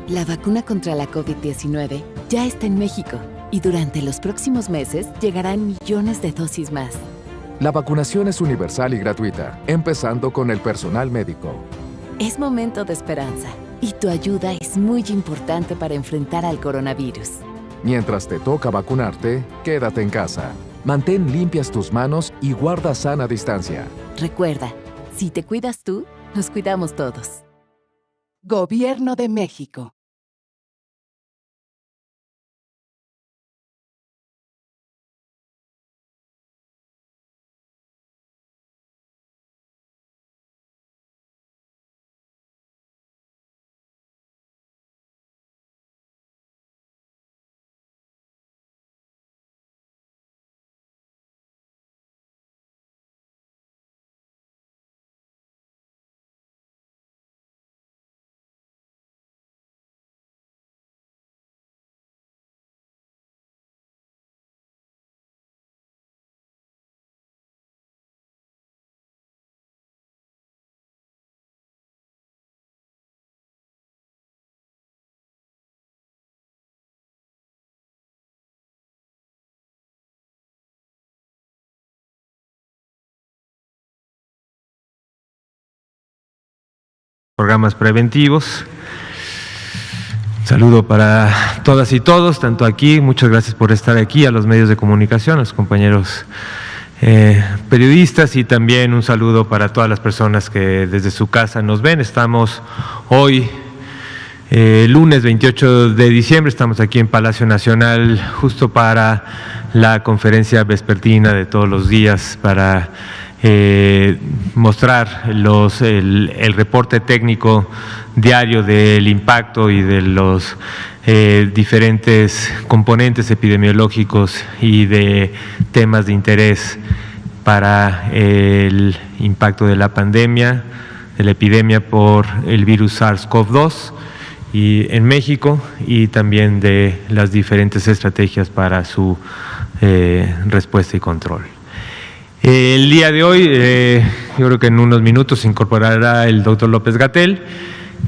La vacuna contra la COVID-19 ya está en México y durante los próximos meses llegarán millones de dosis más. La vacunación es universal y gratuita, empezando con el personal médico. Es momento de esperanza y tu ayuda es muy importante para enfrentar al coronavirus. Mientras te toca vacunarte, quédate en casa. Mantén limpias tus manos y guarda sana distancia. Recuerda, si te cuidas tú, nos cuidamos todos. Gobierno de México. Programas preventivos. Saludo para todas y todos, tanto aquí, muchas gracias por estar aquí, a los medios de comunicación, a los compañeros periodistas, y también un saludo para todas las personas que desde su casa nos ven. Estamos hoy, lunes 28 de diciembre, estamos aquí en Palacio Nacional justo para la conferencia vespertina de todos los días para mostrar el reporte técnico diario del impacto y de los diferentes componentes epidemiológicos y de temas de interés para el impacto de la pandemia, de la epidemia por el virus SARS-CoV-2 y en México, y también de las diferentes estrategias para su respuesta y control. El día de hoy, yo creo que en unos minutos se incorporará el doctor López-Gatell,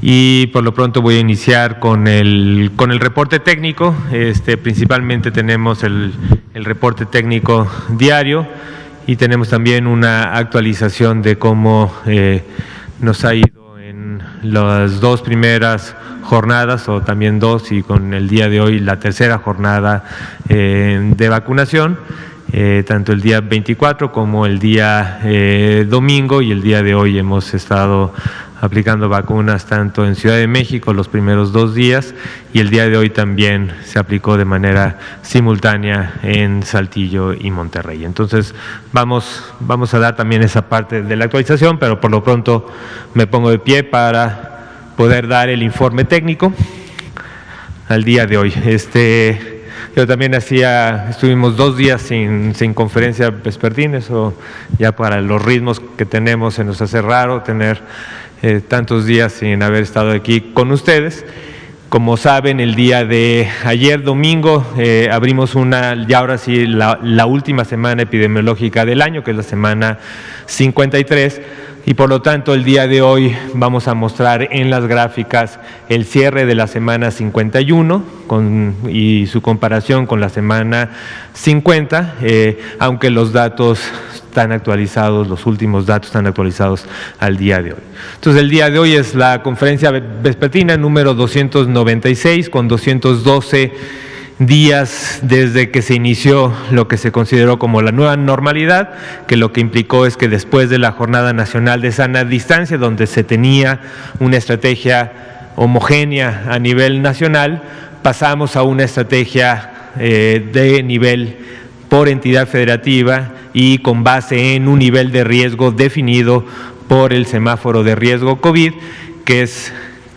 y por lo pronto voy a iniciar con el reporte técnico. Principalmente tenemos el reporte técnico diario y tenemos también una actualización de cómo nos ha ido en las dos primeras jornadas, o también dos, y con el día de hoy la tercera jornada de vacunación. Tanto el día 24 como el día domingo, y el día de hoy hemos estado aplicando vacunas tanto en Ciudad de México los primeros 2 días, y el día de hoy también se aplicó de manera simultánea en Saltillo y Monterrey. Entonces vamos a dar también esa parte de la actualización, pero por lo pronto me pongo de pie para poder dar el informe técnico al día de hoy. Yo también estuvimos 2 días sin conferencia vespertina, eso ya para los ritmos que tenemos se nos hace raro tener tantos días sin haber estado aquí con ustedes. Como saben, el día de ayer domingo abrimos ya ahora sí la última semana epidemiológica del año, que es la semana 53, y por lo tanto el día de hoy vamos a mostrar en las gráficas el cierre de la semana 51 y su comparación con la semana 50, aunque los datos están actualizados, los últimos datos están actualizados al día de hoy. Entonces el día de hoy es la conferencia vespertina número 296, con 212 días desde que se inició lo que se consideró como la nueva normalidad, que lo que implicó es que después de la Jornada Nacional de Sana Distancia, donde se tenía una estrategia homogénea a nivel nacional, pasamos a una estrategia de nivel por entidad federativa y con base en un nivel de riesgo definido por el semáforo de riesgo COVID, que es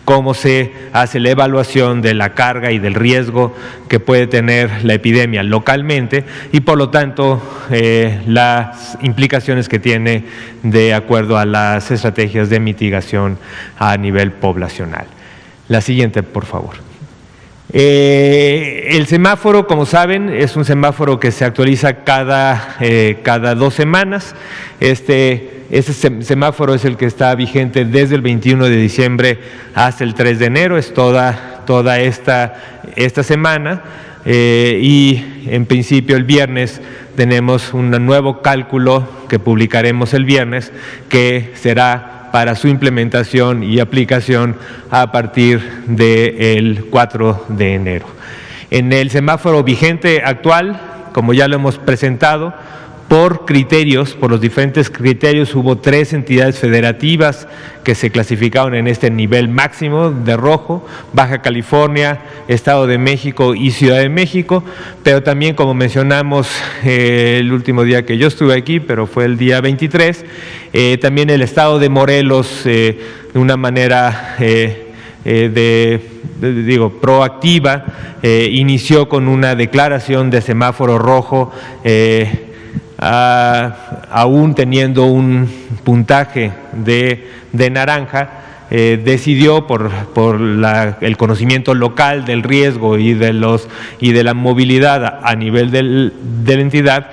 cómo se hace la evaluación de la carga y del riesgo que puede tener la epidemia localmente, y por lo tanto las implicaciones que tiene de acuerdo a las estrategias de mitigación a nivel poblacional. La siguiente, por favor. El semáforo, como saben, es un semáforo que se actualiza cada 2 semanas. Ese semáforo es el que está vigente desde el 21 de diciembre hasta el 3 de enero, es toda toda esta semana. Y en principio el viernes tenemos un nuevo cálculo que publicaremos el viernes, que será para su implementación y aplicación a partir del 4 de enero. En el semáforo vigente actual, como ya lo hemos presentado, por los diferentes criterios, hubo 3 entidades federativas que se clasificaron en este nivel máximo de rojo: Baja California, Estado de México y Ciudad de México, pero también, como mencionamos el último día que yo estuve aquí, pero fue el día 23, también el Estado de Morelos, de una manera proactiva, inició con una declaración de semáforo rojo, aún teniendo un puntaje de naranja. Decidió por el conocimiento local del riesgo y de la movilidad a nivel de la entidad,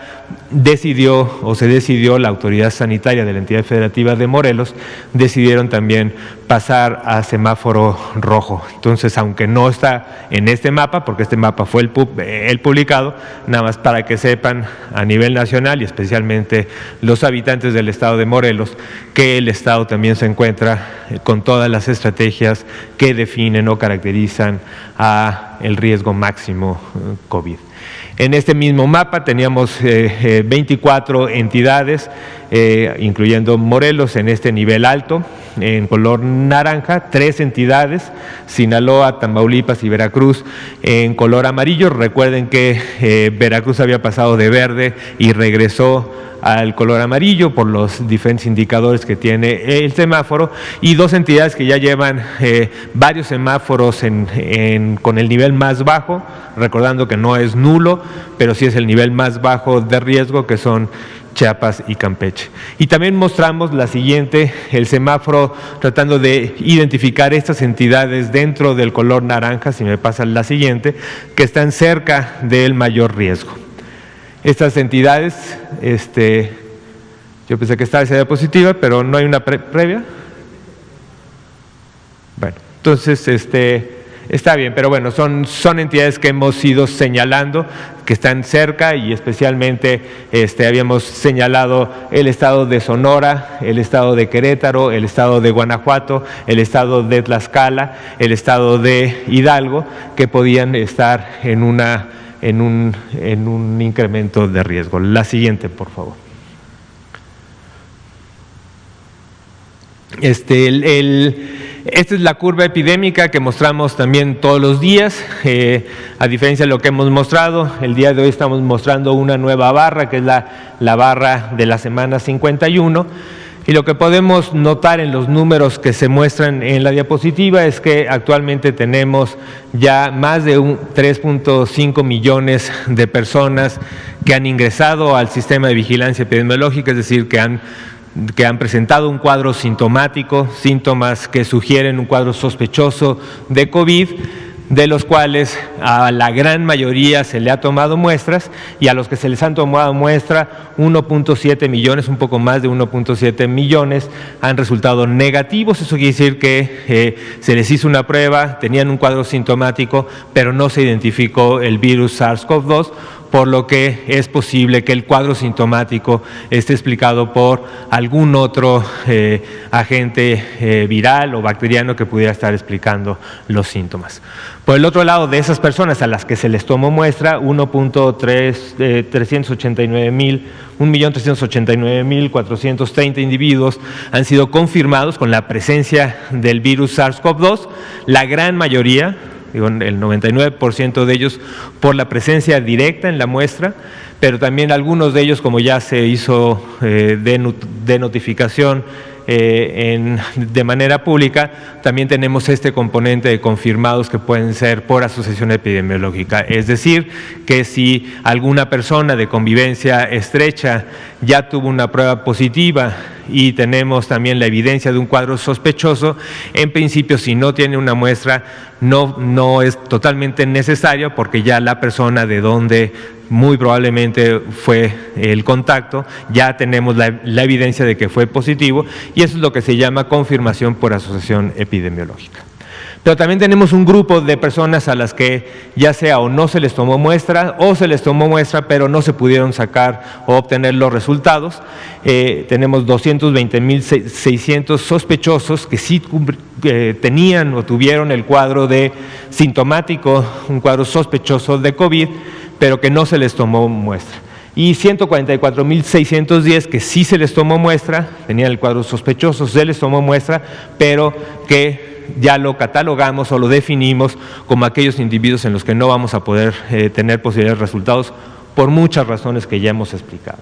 se decidió, la autoridad sanitaria de la entidad federativa de Morelos decidieron también pasar a semáforo rojo. Entonces, aunque no está en este mapa, porque este mapa fue el publicado, nada más para que sepan a nivel nacional y especialmente los habitantes del estado de Morelos, que el estado también se encuentra con todas las estrategias que definen o caracterizan a el riesgo máximo COVID. En este mismo mapa teníamos 24 entidades, incluyendo Morelos en este nivel alto, en color naranja, 3 entidades, Sinaloa, Tamaulipas y Veracruz, en color amarillo. Recuerden que Veracruz había pasado de verde y regresó al color amarillo por los diferentes indicadores que tiene el semáforo, y 2 entidades que ya llevan varios semáforos con el nivel más bajo, recordando que no es nulo, pero sí es el nivel más bajo de riesgo, que son Chiapas y Campeche. Y también mostramos la siguiente, el semáforo tratando de identificar estas entidades dentro del color naranja, si me pasan la siguiente, que están cerca del mayor riesgo. Estas entidades, yo pensé que estaba esa diapositiva, pero no hay una previa. Bueno, entonces está bien, pero bueno, son entidades que hemos ido señalando, que están cerca, y especialmente habíamos señalado el estado de Sonora, el estado de Querétaro, el estado de Guanajuato, el estado de Tlaxcala, el estado de Hidalgo, que podían estar en un incremento de riesgo. La siguiente, por favor. Esta es la curva epidémica que mostramos también todos los días. A diferencia de lo que hemos mostrado, el día de hoy estamos mostrando una nueva barra, que es la barra de la semana 51. Y lo que podemos notar en los números que se muestran en la diapositiva es que actualmente tenemos ya más de 3.5 millones de personas que han ingresado al sistema de vigilancia epidemiológica, es decir, que han presentado un cuadro sintomático, síntomas que sugieren un cuadro sospechoso de COVID, de los cuales a la gran mayoría se le ha tomado muestras, y a los que se les han tomado muestra, 1.7 millones, un poco más de 1.7 millones, han resultado negativos. Eso quiere decir que se les hizo una prueba, tenían un cuadro sintomático, pero no se identificó el virus SARS-CoV-2, por lo que es posible que el cuadro sintomático esté explicado por algún otro agente viral o bacteriano que pudiera estar explicando los síntomas. Por el otro lado, de esas personas a las que se les tomó muestra, 1.389.430 individuos han sido confirmados con la presencia del virus SARS-CoV-2, la gran mayoría, el 99% de ellos, por la presencia directa en la muestra, pero también algunos de ellos, como ya se hizo de notificación de manera pública, también tenemos este componente de confirmados que pueden ser por asociación epidemiológica. Es decir, que si alguna persona de convivencia estrecha ya tuvo una prueba positiva y tenemos también la evidencia de un cuadro sospechoso, en principio, si no tiene una muestra, no es totalmente necesario, porque ya la persona de donde muy probablemente fue el contacto, ya tenemos la evidencia de que fue positivo, y eso es lo que se llama confirmación por asociación epidemiológica. Pero también tenemos un grupo de personas a las que ya sea o no se les tomó muestra o se les tomó muestra pero no se pudieron sacar o obtener los resultados. Tenemos 220.600 sospechosos que sí tenían o tuvieron el cuadro de sintomático, un cuadro sospechoso de COVID, pero que no se les tomó muestra. Y 144.610 que sí se les tomó muestra, tenían el cuadro sospechoso, se les tomó muestra, pero que ya lo catalogamos o lo definimos como aquellos individuos en los que no vamos a poder tener posibilidades de resultados por muchas razones que ya hemos explicado.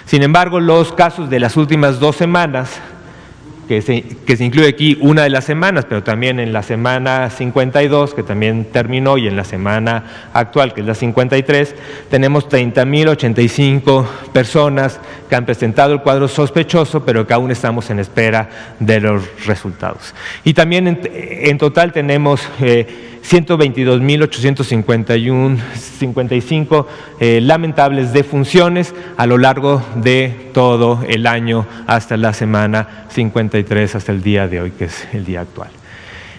Sin embargo, los casos de las últimas 2 semanas, que se incluye aquí una de las semanas, pero también en la semana 52, que también terminó, y en la semana actual, que es la 53, tenemos 30.085 personas que han presentado el cuadro sospechoso, pero que aún estamos en espera de los resultados. Y también en total tenemos 122.855 lamentables defunciones a lo largo de todo el año hasta la semana 53, hasta el día de hoy, que es el día actual.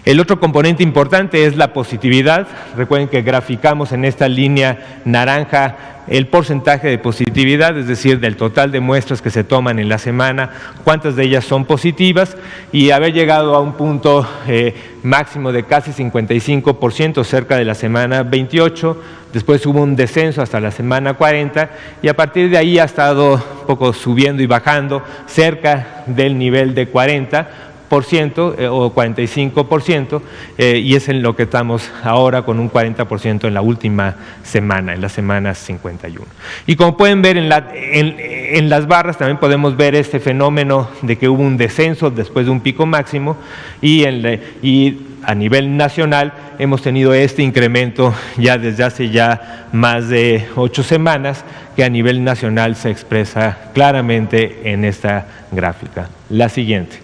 El otro componente importante es la positividad. Recuerden que graficamos en esta línea naranja el porcentaje de positividad, es decir, del total de muestras que se toman en la semana, cuántas de ellas son positivas, y haber llegado a un punto máximo de casi 55% cerca de la semana 28, después hubo un descenso hasta la semana 40 y a partir de ahí ha estado un poco subiendo y bajando cerca del nivel de 40% o 45%, y es en lo que estamos ahora con un 40% en la última semana, en la semana 51. Y como pueden ver en las barras también podemos ver este fenómeno de que hubo un descenso después de un pico máximo y a nivel nacional hemos tenido este incremento ya desde hace ya más de 8 semanas que a nivel nacional se expresa claramente en esta gráfica. La siguiente.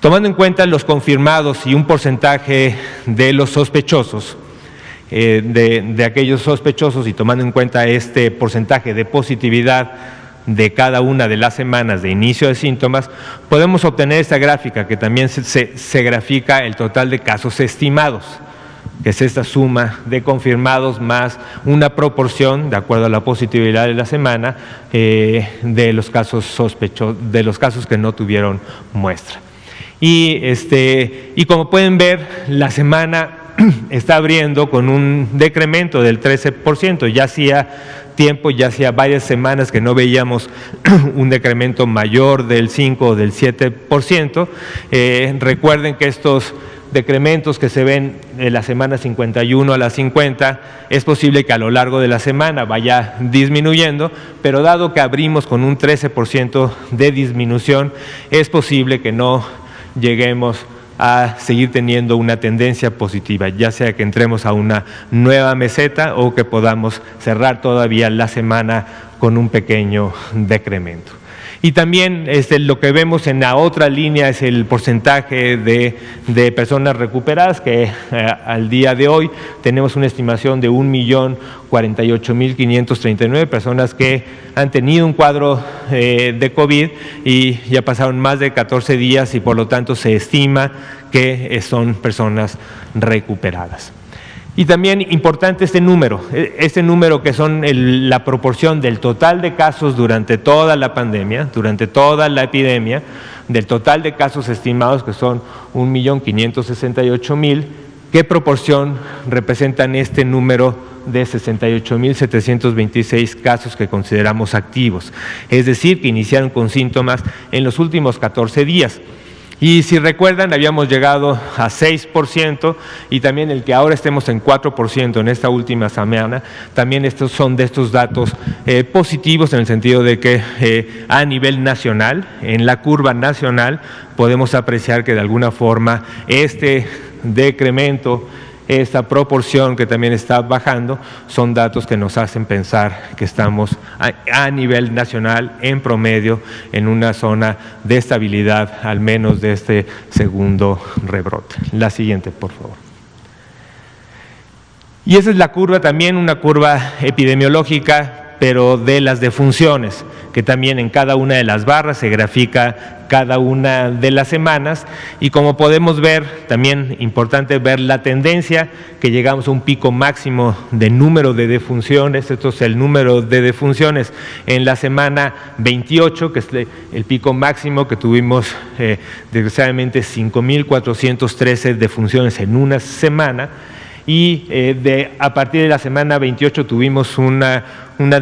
Tomando en cuenta los confirmados y un porcentaje de los sospechosos, de aquellos sospechosos, y tomando en cuenta este porcentaje de positividad de cada una de las semanas de inicio de síntomas, podemos obtener esta gráfica que también se grafica el total de casos estimados, que es esta suma de confirmados más una proporción, de acuerdo a la positividad de la semana, de los casos sospechosos, de los casos que no tuvieron muestra. Y como pueden ver, la semana está abriendo con un decremento del 13%. Ya hacía tiempo, ya hacía varias semanas que no veíamos un decremento mayor del 5 o del 7%. Recuerden que estos decrementos que se ven de la semana 51 a la 50, es posible que a lo largo de la semana vaya disminuyendo, pero dado que abrimos con un 13% de disminución, es posible que no lleguemos a seguir teniendo una tendencia positiva, ya sea que entremos a una nueva meseta o que podamos cerrar todavía la semana con un pequeño decremento. Y también lo que vemos en la otra línea es el porcentaje de personas recuperadas, que al día de hoy tenemos una estimación de 1.048.539 personas que han tenido un cuadro de COVID y ya pasaron más de 14 días y por lo tanto se estima que son personas recuperadas. Y también importante este número que son la proporción del total de casos durante toda la pandemia, durante toda la epidemia, del total de casos estimados que son 1.568.000, ¿qué proporción representan este número de 68.726 casos que consideramos activos? Es decir, que iniciaron con síntomas en los últimos 14 días. Y si recuerdan, habíamos llegado a 6% y también el que ahora estemos en 4% en esta última semana, también estos son de estos datos positivos en el sentido de que a nivel nacional, en la curva nacional, podemos apreciar que de alguna forma este decremento, esta proporción que también está bajando, son datos que nos hacen pensar que estamos a nivel nacional, en promedio, en una zona de estabilidad, al menos de este segundo rebrote. La siguiente, por favor. Y esa es la curva también, una curva epidemiológica pero de las defunciones, que también en cada una de las barras se grafica cada una de las semanas, y como podemos ver, también importante ver la tendencia, que llegamos a un pico máximo de número de defunciones. Esto es el número de defunciones en la semana 28, que es el pico máximo que tuvimos, desgraciadamente 5.413 defunciones en una semana. Y a partir de la semana 28 tuvimos una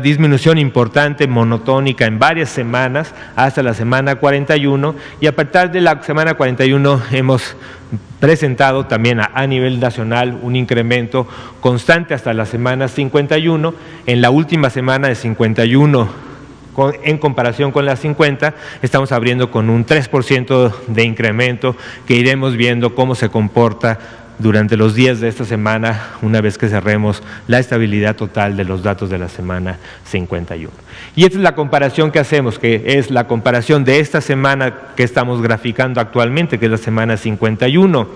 disminución importante, monotónica, en varias semanas, hasta la semana 41, y a partir de la semana 41 hemos presentado también a nivel nacional un incremento constante hasta la semana 51. En la última semana de 51, en comparación con las 50, estamos abriendo con un 3% de incremento, que iremos viendo cómo se comporta durante los días de esta semana, una vez que cerremos la estabilidad total de los datos de la semana 51. Y esta es la comparación que hacemos, que es la comparación de esta semana que estamos graficando actualmente, que es la semana 51.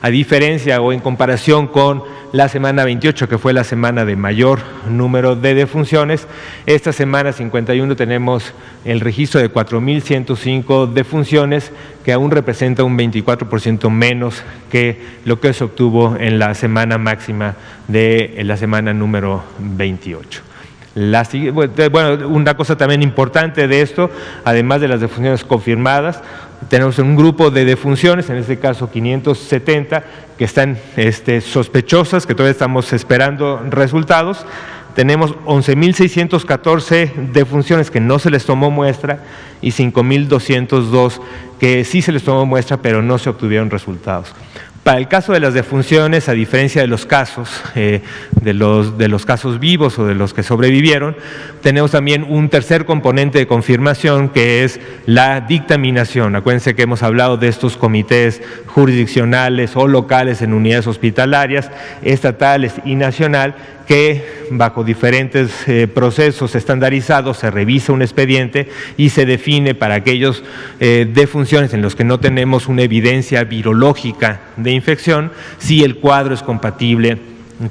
A diferencia o en comparación con la semana 28, que fue la semana de mayor número de defunciones, esta semana 51 tenemos el registro de 4.105 defunciones, que aún representa un 24% menos que lo que se obtuvo en la semana máxima de la semana número 28. Bueno, una cosa también importante de esto, además de las defunciones confirmadas, tenemos un grupo de defunciones, en este caso 570, que están sospechosas, que todavía estamos esperando resultados. Tenemos 11.614 defunciones que no se les tomó muestra y 5.202 que sí se les tomó muestra, pero no se obtuvieron resultados. Para el caso de las defunciones, a diferencia de los casos, de los casos vivos o de los que sobrevivieron, tenemos también un tercer componente de confirmación, que es la dictaminación. Acuérdense que hemos hablado de estos comités jurisdiccionales o locales en unidades hospitalarias, estatales y nacional, que bajo diferentes procesos estandarizados se revisa un expediente y se define para aquellos defunciones en los que no tenemos una evidencia virológica de infección si el cuadro es compatible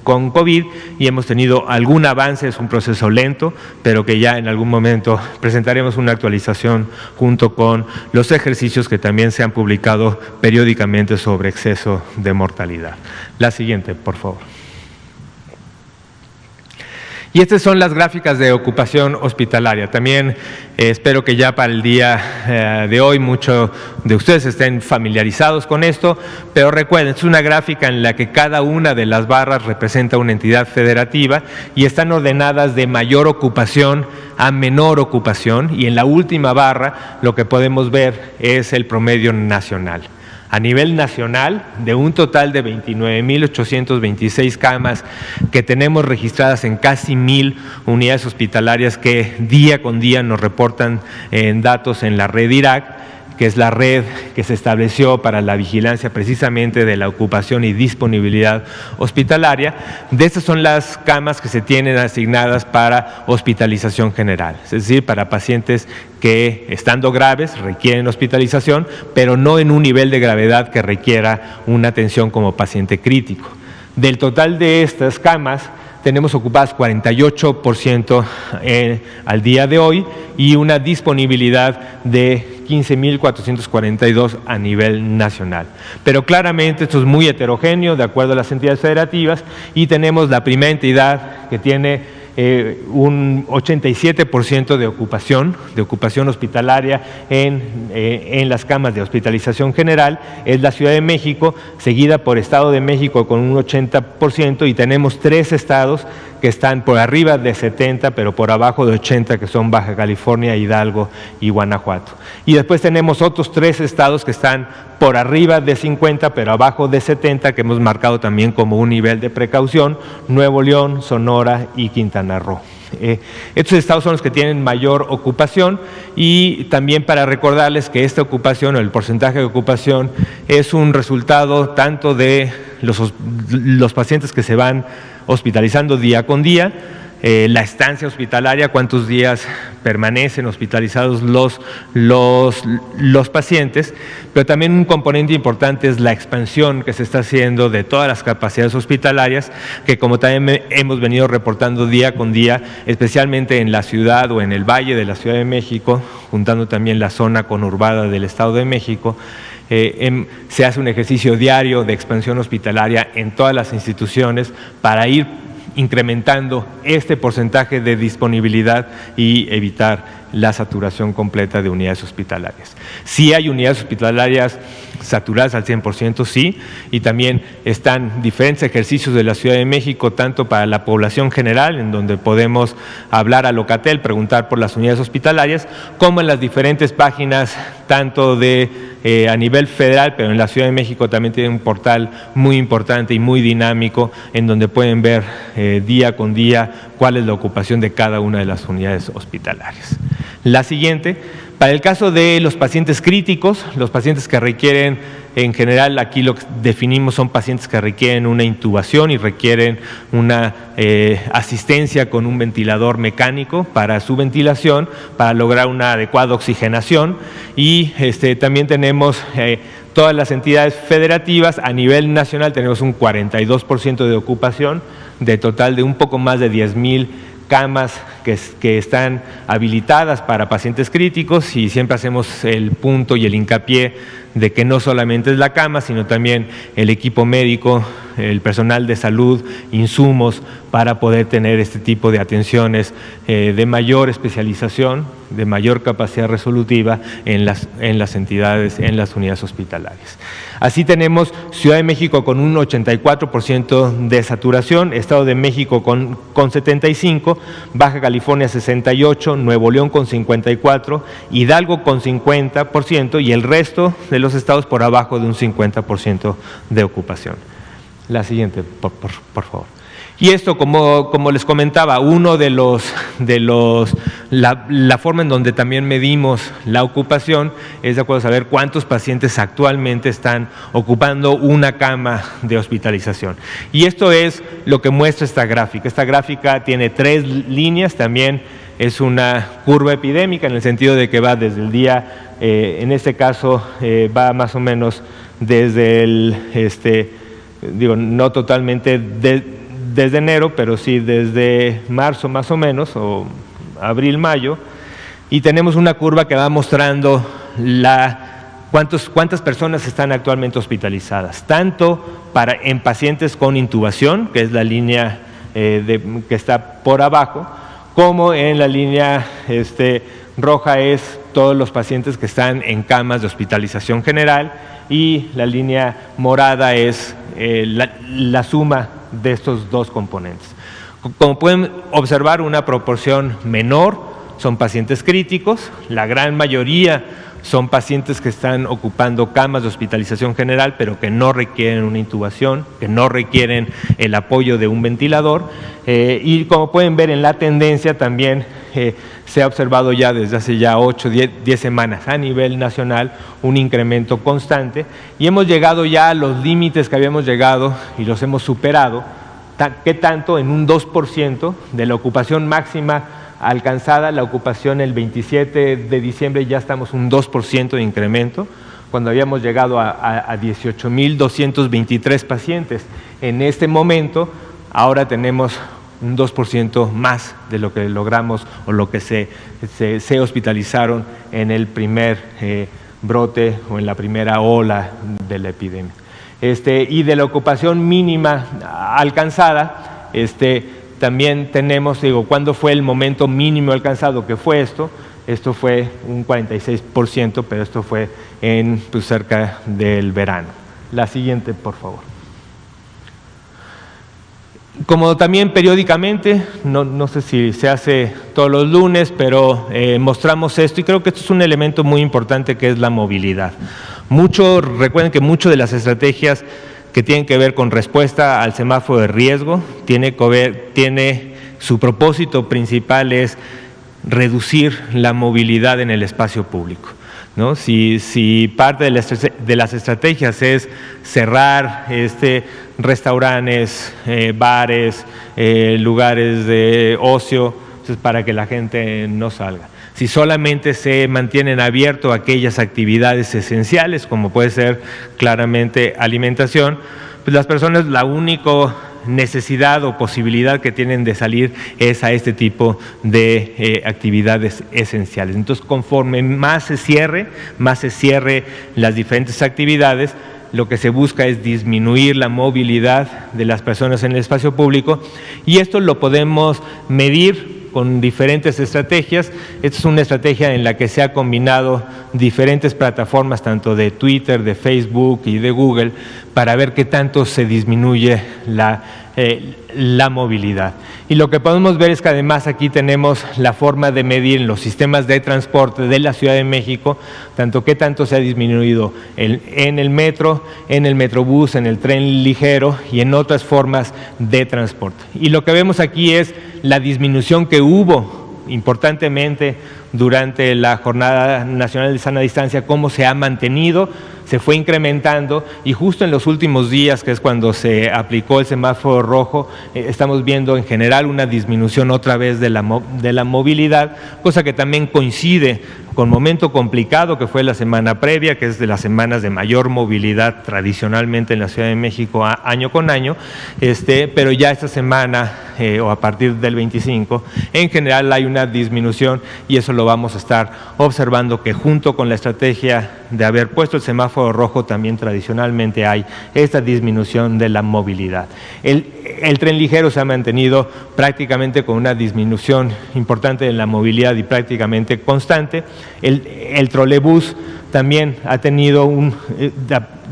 con COVID, y hemos tenido algún avance. Es un proceso lento, pero que ya en algún momento presentaremos una actualización junto con los ejercicios que también se han publicado periódicamente sobre exceso de mortalidad. La siguiente, por favor. Y estas son las gráficas de ocupación hospitalaria. También espero que ya para el día de hoy muchos de ustedes estén familiarizados con esto, pero recuerden, es una gráfica en la que cada una de las barras representa una entidad federativa y están ordenadas de mayor ocupación a menor ocupación, y en la última barra lo que podemos ver es el promedio nacional. A nivel nacional, de un total de 29.826 camas que tenemos registradas en casi 1,000 unidades hospitalarias que día con día nos reportan datos en la red IRAC, que es la red que se estableció para la vigilancia precisamente de la ocupación y disponibilidad hospitalaria. De estas son las camas que se tienen asignadas para hospitalización general, es decir, para pacientes que, estando graves, requieren hospitalización, pero no en un nivel de gravedad que requiera una atención como paciente crítico. Del total de estas camas, tenemos ocupadas 48% al día de hoy y una disponibilidad de 15.442 a nivel nacional. Pero claramente esto es muy heterogéneo de acuerdo a las entidades federativas, y tenemos la primera entidad que tiene un 87% de ocupación hospitalaria en las camas de hospitalización general, es la Ciudad de México, seguida por Estado de México con un 80%, y tenemos 3 estados que están por arriba de 70, pero por abajo de 80, que son Baja California, Hidalgo y Guanajuato. Y después tenemos otros 3 estados que están por arriba de 50, pero abajo de 70, que hemos marcado también como un nivel de precaución: Nuevo León, Sonora y Quintana Roo. Estos estados son los que tienen mayor ocupación, y también para recordarles que esta ocupación, o el porcentaje de ocupación, es un resultado tanto de los pacientes que se van hospitalizando día con día, la estancia hospitalaria, cuántos días permanecen hospitalizados los pacientes, pero también un componente importante es la expansión que se está haciendo de todas las capacidades hospitalarias, que como también hemos venido reportando día con día, especialmente en la ciudad o en el valle de la Ciudad de México, juntando también la zona conurbada del Estado de México, se hace un ejercicio diario de expansión hospitalaria en todas las instituciones para ir incrementando este porcentaje de disponibilidad y evitar la saturación completa de unidades hospitalarias. Sí hay unidades hospitalarias saturadas al 100%, sí, y también están diferentes ejercicios de la Ciudad de México, tanto para la población general, en donde podemos hablar a Locatel, preguntar por las unidades hospitalarias, como en las diferentes páginas, tanto de a nivel federal, pero en la Ciudad de México también tiene un portal muy importante y muy dinámico, en donde pueden ver día con día cuál es la ocupación de cada una de las unidades hospitalarias. La siguiente, para el caso de los pacientes críticos, los pacientes que requieren, en general aquí lo que definimos son pacientes que requieren una intubación y requieren una asistencia con un ventilador mecánico para su ventilación, para lograr una adecuada oxigenación, y también tenemos todas las entidades federativas. A nivel nacional tenemos un 42% de ocupación, de total de un poco más de 10,000 camas que están habilitadas para pacientes críticos, y siempre hacemos el punto y el hincapié de que no solamente es la cama, sino también el equipo médico, el personal de salud, insumos para poder tener este tipo de atenciones de mayor especialización, de mayor capacidad resolutiva en las entidades, en las unidades hospitalarias. Así tenemos Ciudad de México con un 84% de saturación, Estado de México con 75%, Baja California 68%, Nuevo León con 54%, Hidalgo con 50% y el resto de los estados por abajo de un 50% de ocupación. La siguiente, por favor. Y esto, como les comentaba, la forma en donde también medimos la ocupación es de acuerdo a saber cuántos pacientes actualmente están ocupando una cama de hospitalización. Y esto es lo que muestra esta gráfica. Esta gráfica tiene 3 líneas, también es una curva epidémica en el sentido de que va desde el día, en este caso va más o menos desde no totalmente desde enero, pero sí desde marzo más o menos, o abril, mayo, y tenemos una curva que va mostrando cuántas personas están actualmente hospitalizadas, tanto en pacientes con intubación, que es la línea que está por abajo, como en la línea roja es todos los pacientes que están en camas de hospitalización general, y la línea morada es la suma de estos dos componentes. Como pueden observar, una proporción menor son pacientes críticos, la gran mayoría son pacientes que están ocupando camas de hospitalización general, pero que no requieren una intubación, que no requieren el apoyo de un ventilador, y como pueden ver en la tendencia también se ha observado ya desde hace ya 8, 10 semanas a nivel nacional un incremento constante, y hemos llegado ya a los límites que habíamos llegado y los hemos superado, que tanto en un 2% de la ocupación máxima alcanzada, la ocupación el 27 de diciembre ya estamos un 2% de incremento, cuando habíamos llegado a 18,223 pacientes. En este momento, ahora tenemos un 2% más de lo que logramos o lo que se hospitalizaron en el primer brote o en la primera ola de la epidemia. Y de la ocupación mínima alcanzada, también tenemos, ¿cuándo fue el momento mínimo alcanzado? ¿Qué fue esto? Esto fue un 46%, pero esto fue cerca del verano. La siguiente, por favor. Como también periódicamente, no sé si se hace todos los lunes, pero mostramos esto, y creo que esto es un elemento muy importante, que es la movilidad. Recuerden que muchas de las estrategias que tienen que ver con respuesta al semáforo de riesgo, su propósito principal es reducir la movilidad en el espacio público. ¿no? Si parte de las estrategias es cerrar restaurantes, bares, lugares de ocio, pues para que la gente no salga. Si solamente se mantienen abiertos aquellas actividades esenciales, como puede ser claramente alimentación, pues las personas la única necesidad o posibilidad que tienen de salir es a este tipo de actividades esenciales. Entonces, conforme más se cierre las diferentes actividades, lo que se busca es disminuir la movilidad de las personas en el espacio público, y esto lo podemos medir con diferentes estrategias. Esta es una estrategia en la que se ha combinado diferentes plataformas, tanto de Twitter, de Facebook y de Google, para ver qué tanto se disminuye la movilidad. Y lo que podemos ver es que además aquí tenemos la forma de medir en los sistemas de transporte de la Ciudad de México, tanto qué tanto se ha disminuido en el metro, en el metrobús, en el tren ligero y en otras formas de transporte. Y lo que vemos aquí es la disminución que hubo importantemente durante la Jornada Nacional de Sana Distancia, cómo se ha mantenido, se fue incrementando, y justo en los últimos días, que es cuando se aplicó el semáforo rojo, estamos viendo en general una disminución otra vez de la movilidad, cosa que también coincide con momento complicado que fue la semana previa, que es de las semanas de mayor movilidad tradicionalmente en la Ciudad de México año con año, pero ya esta semana o a partir del 25, en general hay una disminución, y eso lo vamos a estar observando, que junto con la estrategia de haber puesto el semáforo rojo, también tradicionalmente hay esta disminución de la movilidad. El tren ligero se ha mantenido prácticamente con una disminución importante de la movilidad y prácticamente constante. El trolebús también ha tenido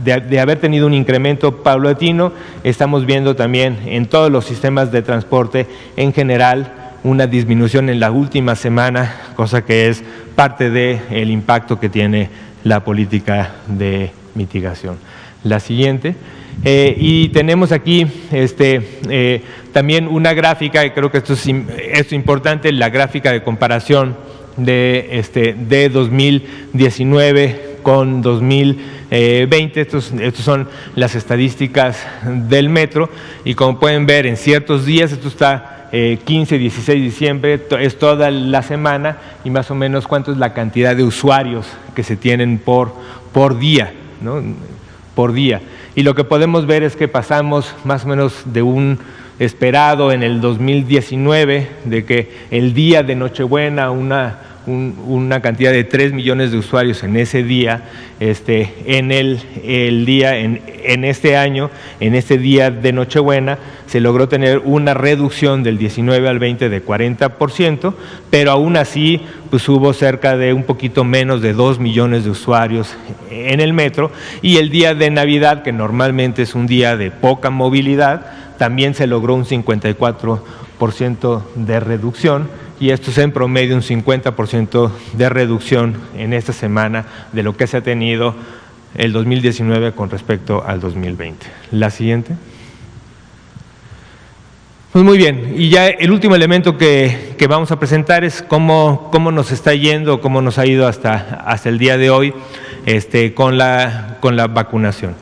de haber tenido un incremento paulatino. Estamos viendo también en todos los sistemas de transporte en general una disminución en la última semana, cosa que es parte del impacto que tiene la política de mitigación. La siguiente. Y tenemos aquí también una gráfica, y creo que esto es importante, la gráfica de comparación de 2019 con 2020. Estos son las estadísticas del metro, y como pueden ver, en ciertos días, esto está 15, 16 de diciembre, es toda la semana, y más o menos cuánto es la cantidad de usuarios que se tienen por día, ¿no? Por día. Y lo que podemos ver es que pasamos más o menos de un esperado en el 2019, de que el día de Nochebuena una cantidad de 3 millones de usuarios en ese día, en este año, en este día de Nochebuena, se logró tener una reducción del 19 al 20 de 40%, pero aún así pues hubo cerca de un poquito menos de 2 millones de usuarios en el metro, y el día de Navidad, que normalmente es un día de poca movilidad, también se logró un 54% de reducción, y esto es en promedio un 50% de reducción en esta semana de lo que se ha tenido el 2019 con respecto al 2020. La siguiente. Pues muy bien, y ya el último elemento que vamos a presentar es cómo nos está yendo, cómo nos ha ido hasta el día de hoy con la vacunación.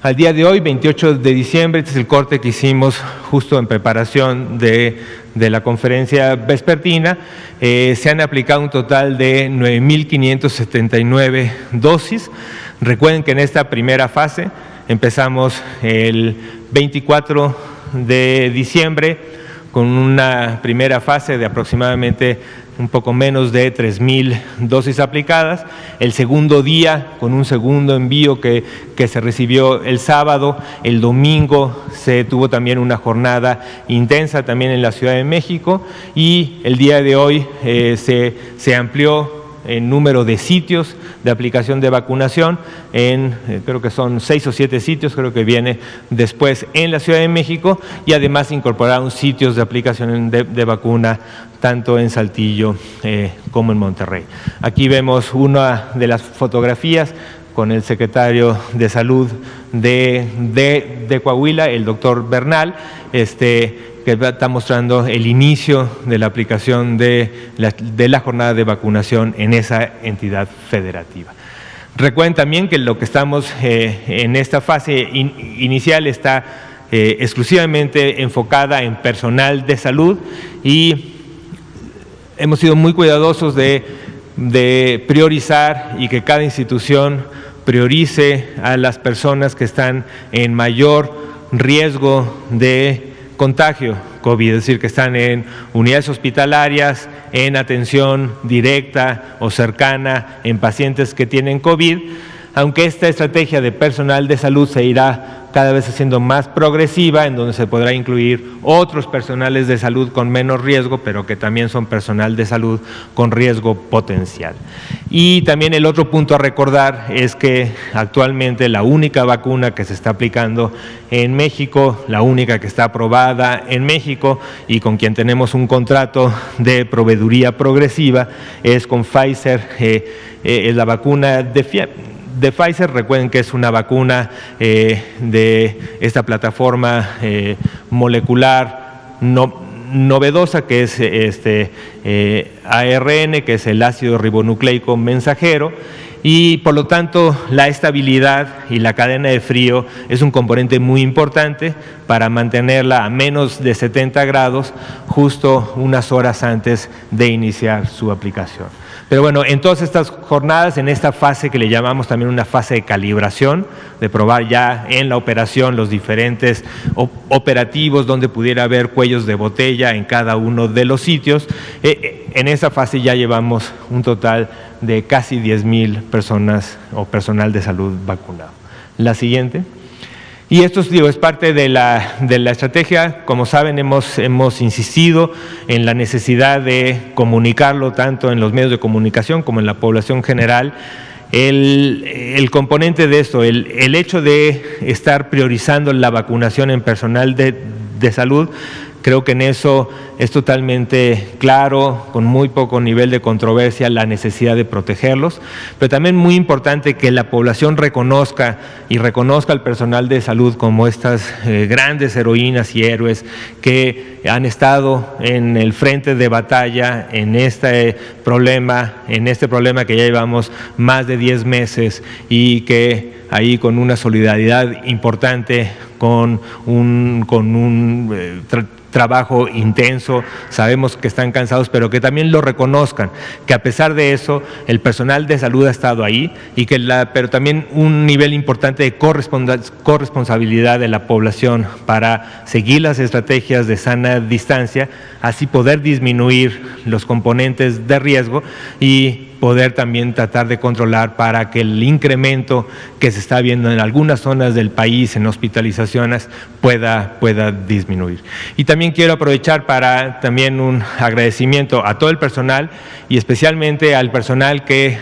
Al día de hoy, 28 de diciembre, este es el corte que hicimos justo en preparación de la conferencia vespertina. Se han aplicado un total de 9.579 dosis. Recuerden que en esta primera fase empezamos el 24 de diciembre con una primera fase de aproximadamente un poco menos de 3.000 dosis aplicadas. El segundo día, con un segundo envío que se recibió el sábado. El domingo se tuvo también una jornada intensa también en la Ciudad de México, y el día de hoy se amplió el número de sitios de aplicación de vacunación creo que son 6 o 7 sitios, creo que viene después en la Ciudad de México, y además incorporaron sitios de aplicación de vacuna tanto en Saltillo como en Monterrey. Aquí vemos una de las fotografías con el secretario de Salud de Coahuila, el doctor Bernal, que está mostrando el inicio de la aplicación de la jornada de vacunación en esa entidad federativa. Recuerden también que lo que estamos en esta fase inicial está exclusivamente enfocada en personal de salud y hemos sido muy cuidadosos de priorizar y que cada institución priorice a las personas que están en mayor riesgo de contagio COVID, es decir, que están en unidades hospitalarias, en atención directa o cercana en pacientes que tienen COVID, aunque esta estrategia de personal de salud se irá cada vez haciendo más progresiva, en donde se podrá incluir otros personales de salud con menos riesgo, pero que también son personal de salud con riesgo potencial. Y también el otro punto a recordar es que actualmente la única vacuna que se está aplicando en México, la única que está aprobada en México y con quien tenemos un contrato de proveeduría progresiva es con Pfizer, es la vacuna de Pfizer. Recuerden que es una vacuna de esta plataforma molecular novedosa que es ARN, que es el ácido ribonucleico mensajero, y por lo tanto la estabilidad y la cadena de frío es un componente muy importante para mantenerla a menos de 70 grados justo unas horas antes de iniciar su aplicación. Pero bueno, en todas estas jornadas, en esta fase que le llamamos también una fase de calibración, de probar ya en la operación los diferentes operativos donde pudiera haber cuellos de botella en cada uno de los sitios, en esa fase ya llevamos un total de casi 10,000 personas o personal de salud vacunado. La siguiente. Y esto es parte de la estrategia. Como saben, hemos insistido en la necesidad de comunicarlo tanto en los medios de comunicación como en la población general. El componente de esto, el hecho de estar priorizando la vacunación en personal de salud, creo que en eso es totalmente claro, con muy poco nivel de controversia, la necesidad de protegerlos, pero también muy importante que la población reconozca al personal de salud como estas grandes heroínas y héroes que han estado en el frente de batalla en este problema que ya llevamos más de 10 meses y que ahí con una solidaridad importante, con un trabajo intenso, sabemos que están cansados, pero que también lo reconozcan, que a pesar de eso el personal de salud ha estado ahí y que pero también un nivel importante de corresponsabilidad de la población para seguir las estrategias de sana distancia, así poder disminuir los componentes de riesgo y poder también tratar de controlar para que el incremento que se está viendo en algunas zonas del país en hospitalizaciones pueda disminuir. Y también quiero aprovechar para también un agradecimiento a todo el personal y especialmente al personal que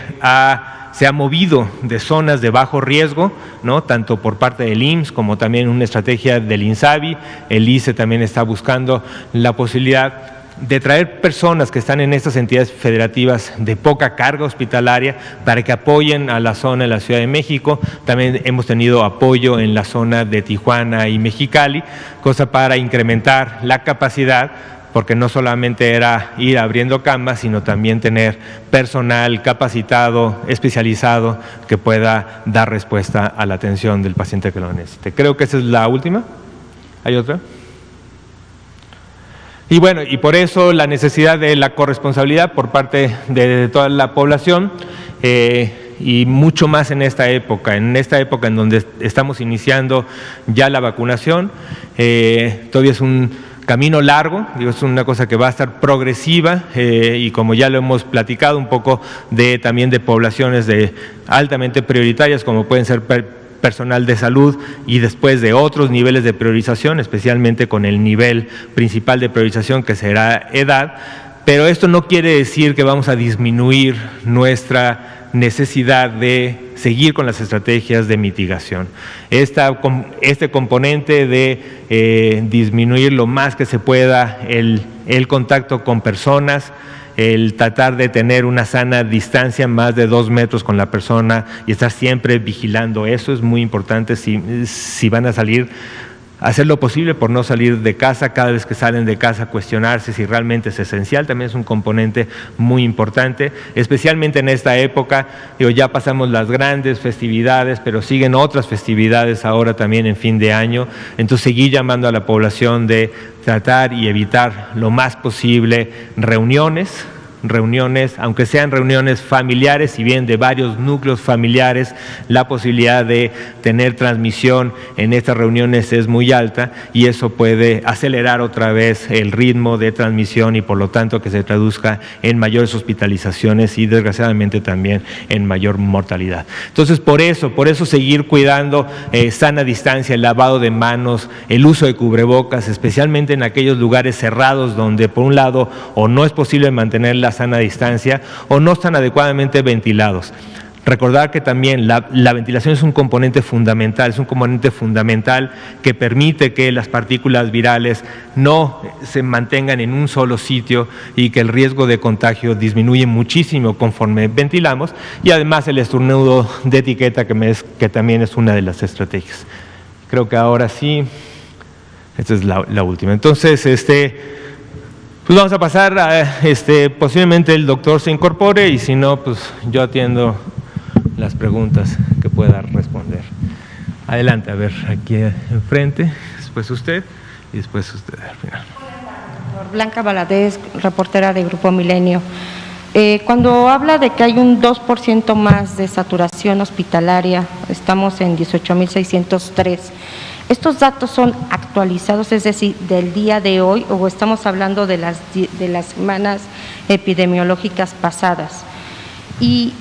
se ha movido de zonas de bajo riesgo, ¿no? Tanto por parte del IMSS como también una estrategia del INSABI. El ICE también está buscando la posibilidad de traer personas que están en estas entidades federativas de poca carga hospitalaria para que apoyen a la zona de la Ciudad de México. También hemos tenido apoyo en la zona de Tijuana y Mexicali, cosa para incrementar la capacidad, porque no solamente era ir abriendo camas, sino también tener personal capacitado, especializado, que pueda dar respuesta a la atención del paciente que lo necesite. Creo que esa es la última. ¿Hay otra? Y bueno, y por eso la necesidad de la corresponsabilidad por parte de toda la población y mucho más en esta época en donde estamos iniciando ya la vacunación. Todavía es un camino largo, es una cosa que va a estar progresiva y como ya lo hemos platicado un poco también de poblaciones altamente prioritarias como pueden ser personal de salud y después de otros niveles de priorización, especialmente con el nivel principal de priorización que será edad, pero esto no quiere decir que vamos a disminuir nuestra necesidad de seguir con las estrategias de mitigación. Este componente de disminuir lo más que se pueda el contacto con personas, el tratar de tener una sana distancia, más de 2 metros con la persona y estar siempre vigilando. Eso es muy importante si van a salir hacer lo posible por no salir de casa, cada vez que salen de casa cuestionarse si realmente es esencial, también es un componente muy importante, especialmente en esta época. Ya pasamos las grandes festividades, pero siguen otras festividades ahora también en fin de año, entonces seguir llamando a la población de tratar y evitar lo más posible reuniones, aunque sean reuniones familiares, si bien de varios núcleos familiares, la posibilidad de tener transmisión en estas reuniones es muy alta y eso puede acelerar otra vez el ritmo de transmisión y por lo tanto que se traduzca en mayores hospitalizaciones y desgraciadamente también en mayor mortalidad. Entonces por eso seguir cuidando sana distancia, el lavado de manos, el uso de cubrebocas, especialmente en aquellos lugares cerrados donde por un lado o no es posible mantener la sana distancia o no están adecuadamente ventilados. Recordar que también la ventilación es un componente fundamental, que permite que las partículas virales no se mantengan en un solo sitio y que el riesgo de contagio disminuye muchísimo conforme ventilamos, y además el estornudo de etiqueta que también es una de las estrategias. Creo que ahora sí, esta es la última. Entonces, pues vamos a pasar a, posiblemente el doctor se incorpore y si no, pues yo atiendo las preguntas que pueda responder. Adelante, a ver, aquí enfrente, después usted y después usted al final. Blanca Valadez, reportera de Grupo Milenio. Cuando habla de que hay un 2% más de saturación hospitalaria, estamos en 18.603. ¿Estos datos son actualizados, es decir, del día de hoy, o estamos hablando de las semanas epidemiológicas pasadas? ¿Y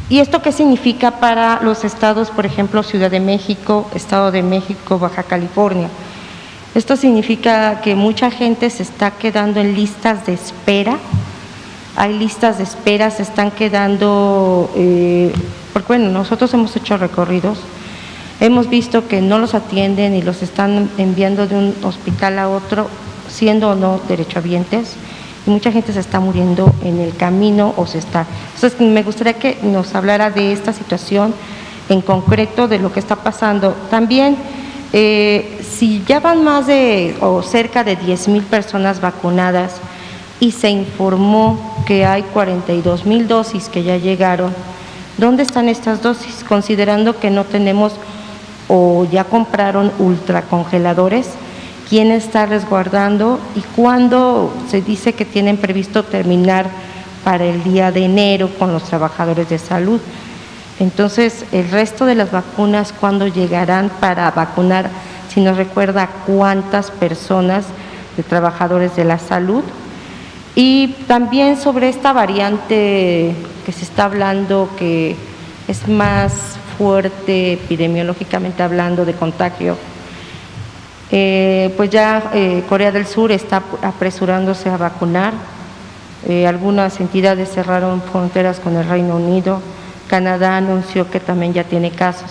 esto qué significa para los estados, por ejemplo, Ciudad de México, Estado de México, Baja California? Esto significa que mucha gente se está quedando en listas de espera. Hay listas de espera, se están quedando, porque bueno, nosotros hemos hecho recorridos, hemos visto que no los atienden y los están enviando de un hospital a otro, siendo o no derechohabientes, y mucha gente se está muriendo en el camino o se está. Entonces, me gustaría que nos hablara de esta situación en concreto, de lo que está pasando. También, si ya van más de o cerca de 10,000 personas vacunadas y se informó que hay 42,000 dosis que ya llegaron, ¿dónde están estas dosis? Considerando que no tenemos o ya compraron ultracongeladores, ¿quién está resguardando y cuándo se dice que tienen previsto terminar para el día de enero con los trabajadores de salud? Entonces, el resto de las vacunas, ¿cuándo llegarán para vacunar? Si nos recuerda cuántas personas de trabajadores de la salud. Y también sobre esta variante que se está hablando, que es más fuerte epidemiológicamente hablando de contagio, pues ya Corea del Sur está apresurándose a vacunar. Algunas entidades cerraron fronteras con el Reino Unido. Canadá anunció que también ya tiene casos.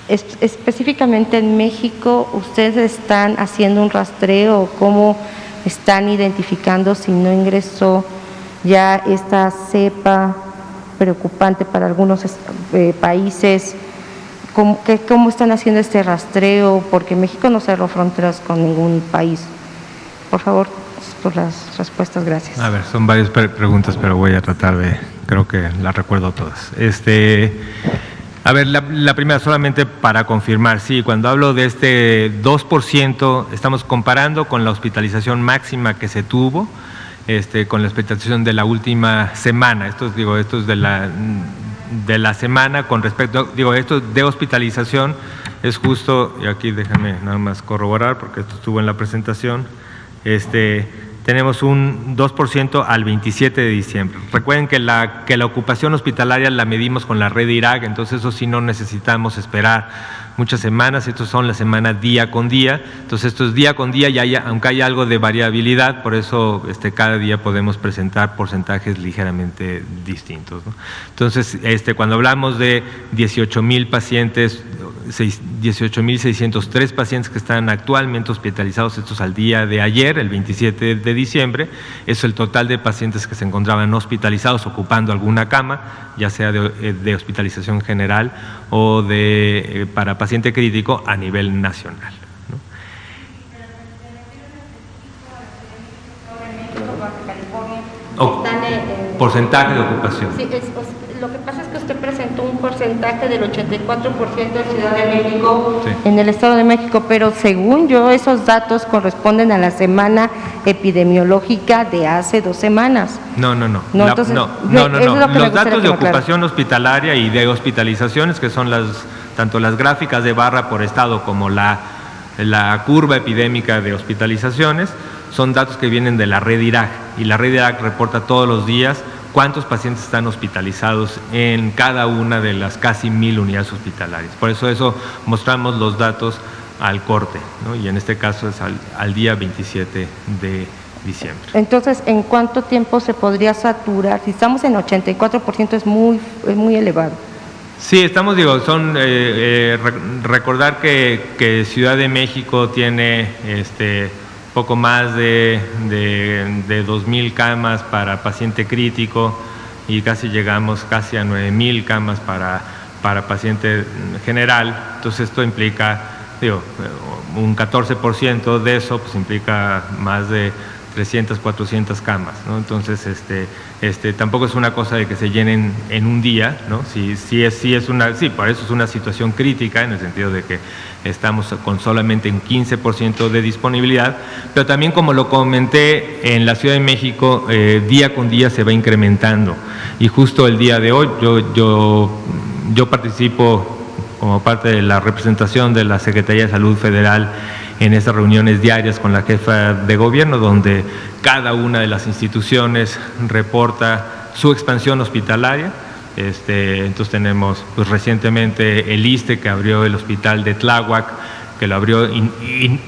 Específicamente en México, ¿ustedes están haciendo un rastreo? ¿Cómo están identificando si no ingresó ya esta cepa preocupante para algunos países? ¿Cómo están haciendo este rastreo? Porque México no cerró fronteras con ningún país. Por favor, por las respuestas, gracias. A ver, son varias preguntas, pero voy a tratar de, creo que las recuerdo todas. A ver, la primera, solamente para confirmar, sí, cuando hablo de este 2%, estamos comparando con la hospitalización máxima que se tuvo, con la hospitalización de la última semana. Esto es de la semana con respecto, esto de hospitalización es justo, y aquí déjame nada más corroborar porque esto estuvo en la presentación, tenemos un 2% al 27 de diciembre. Recuerden que la ocupación hospitalaria la medimos con la red IRAC, entonces eso sí no necesitamos esperar muchas semanas, estos son las semanas día con día, entonces esto es día con día y aunque hay algo de variabilidad, por eso cada día podemos presentar porcentajes ligeramente distintos, ¿no? Entonces, cuando hablamos de 18,000 pacientes, 18,603 pacientes que están actualmente hospitalizados, estos al día de ayer, el 27 de diciembre, eso es el total de pacientes que se encontraban hospitalizados ocupando alguna cama, ya sea de hospitalización general o para paciente crítico a nivel nacional, ¿no? porcentaje de ocupación. Sí, lo que pasa es que usted presentó un porcentaje del 84% en Ciudad de México, sí, en el Estado de México, pero según yo esos datos corresponden a la semana epidemiológica de hace 2 semanas. No. Entonces, Los datos de ocupación hospitalaria y de hospitalizaciones, que son tanto las gráficas de barra por estado como la curva epidémica de hospitalizaciones, son datos que vienen de la red IRAC, y la red IRAC reporta todos los días cuántos pacientes están hospitalizados en cada una de las casi 1000 unidades hospitalarias. Por eso mostramos los datos al corte, ¿no? Y en este caso es al día 27 de diciembre. Entonces, ¿en cuánto tiempo se podría saturar? Si estamos en 84% es muy elevado. Sí, recordar que Ciudad de México tiene poco más de 2,000 camas para paciente crítico y llegamos casi a 9,000 camas para paciente general. Entonces esto implica, un 14% de eso pues implica más de 300, 400 camas, ¿no? Entonces, tampoco es una cosa de que se llenen en un día, ¿no? Por eso es una situación crítica, en el sentido de que estamos con solamente un 15% de disponibilidad, pero también, como lo comenté, en la Ciudad de México, día con día se va incrementando, y justo el día de hoy yo participo como parte de la representación de la Secretaría de Salud Federal en estas reuniones diarias con la jefa de gobierno, donde cada una de las instituciones reporta su expansión hospitalaria. Entonces tenemos recientemente el ISSSTE, que abrió el hospital de Tláhuac, que lo abrió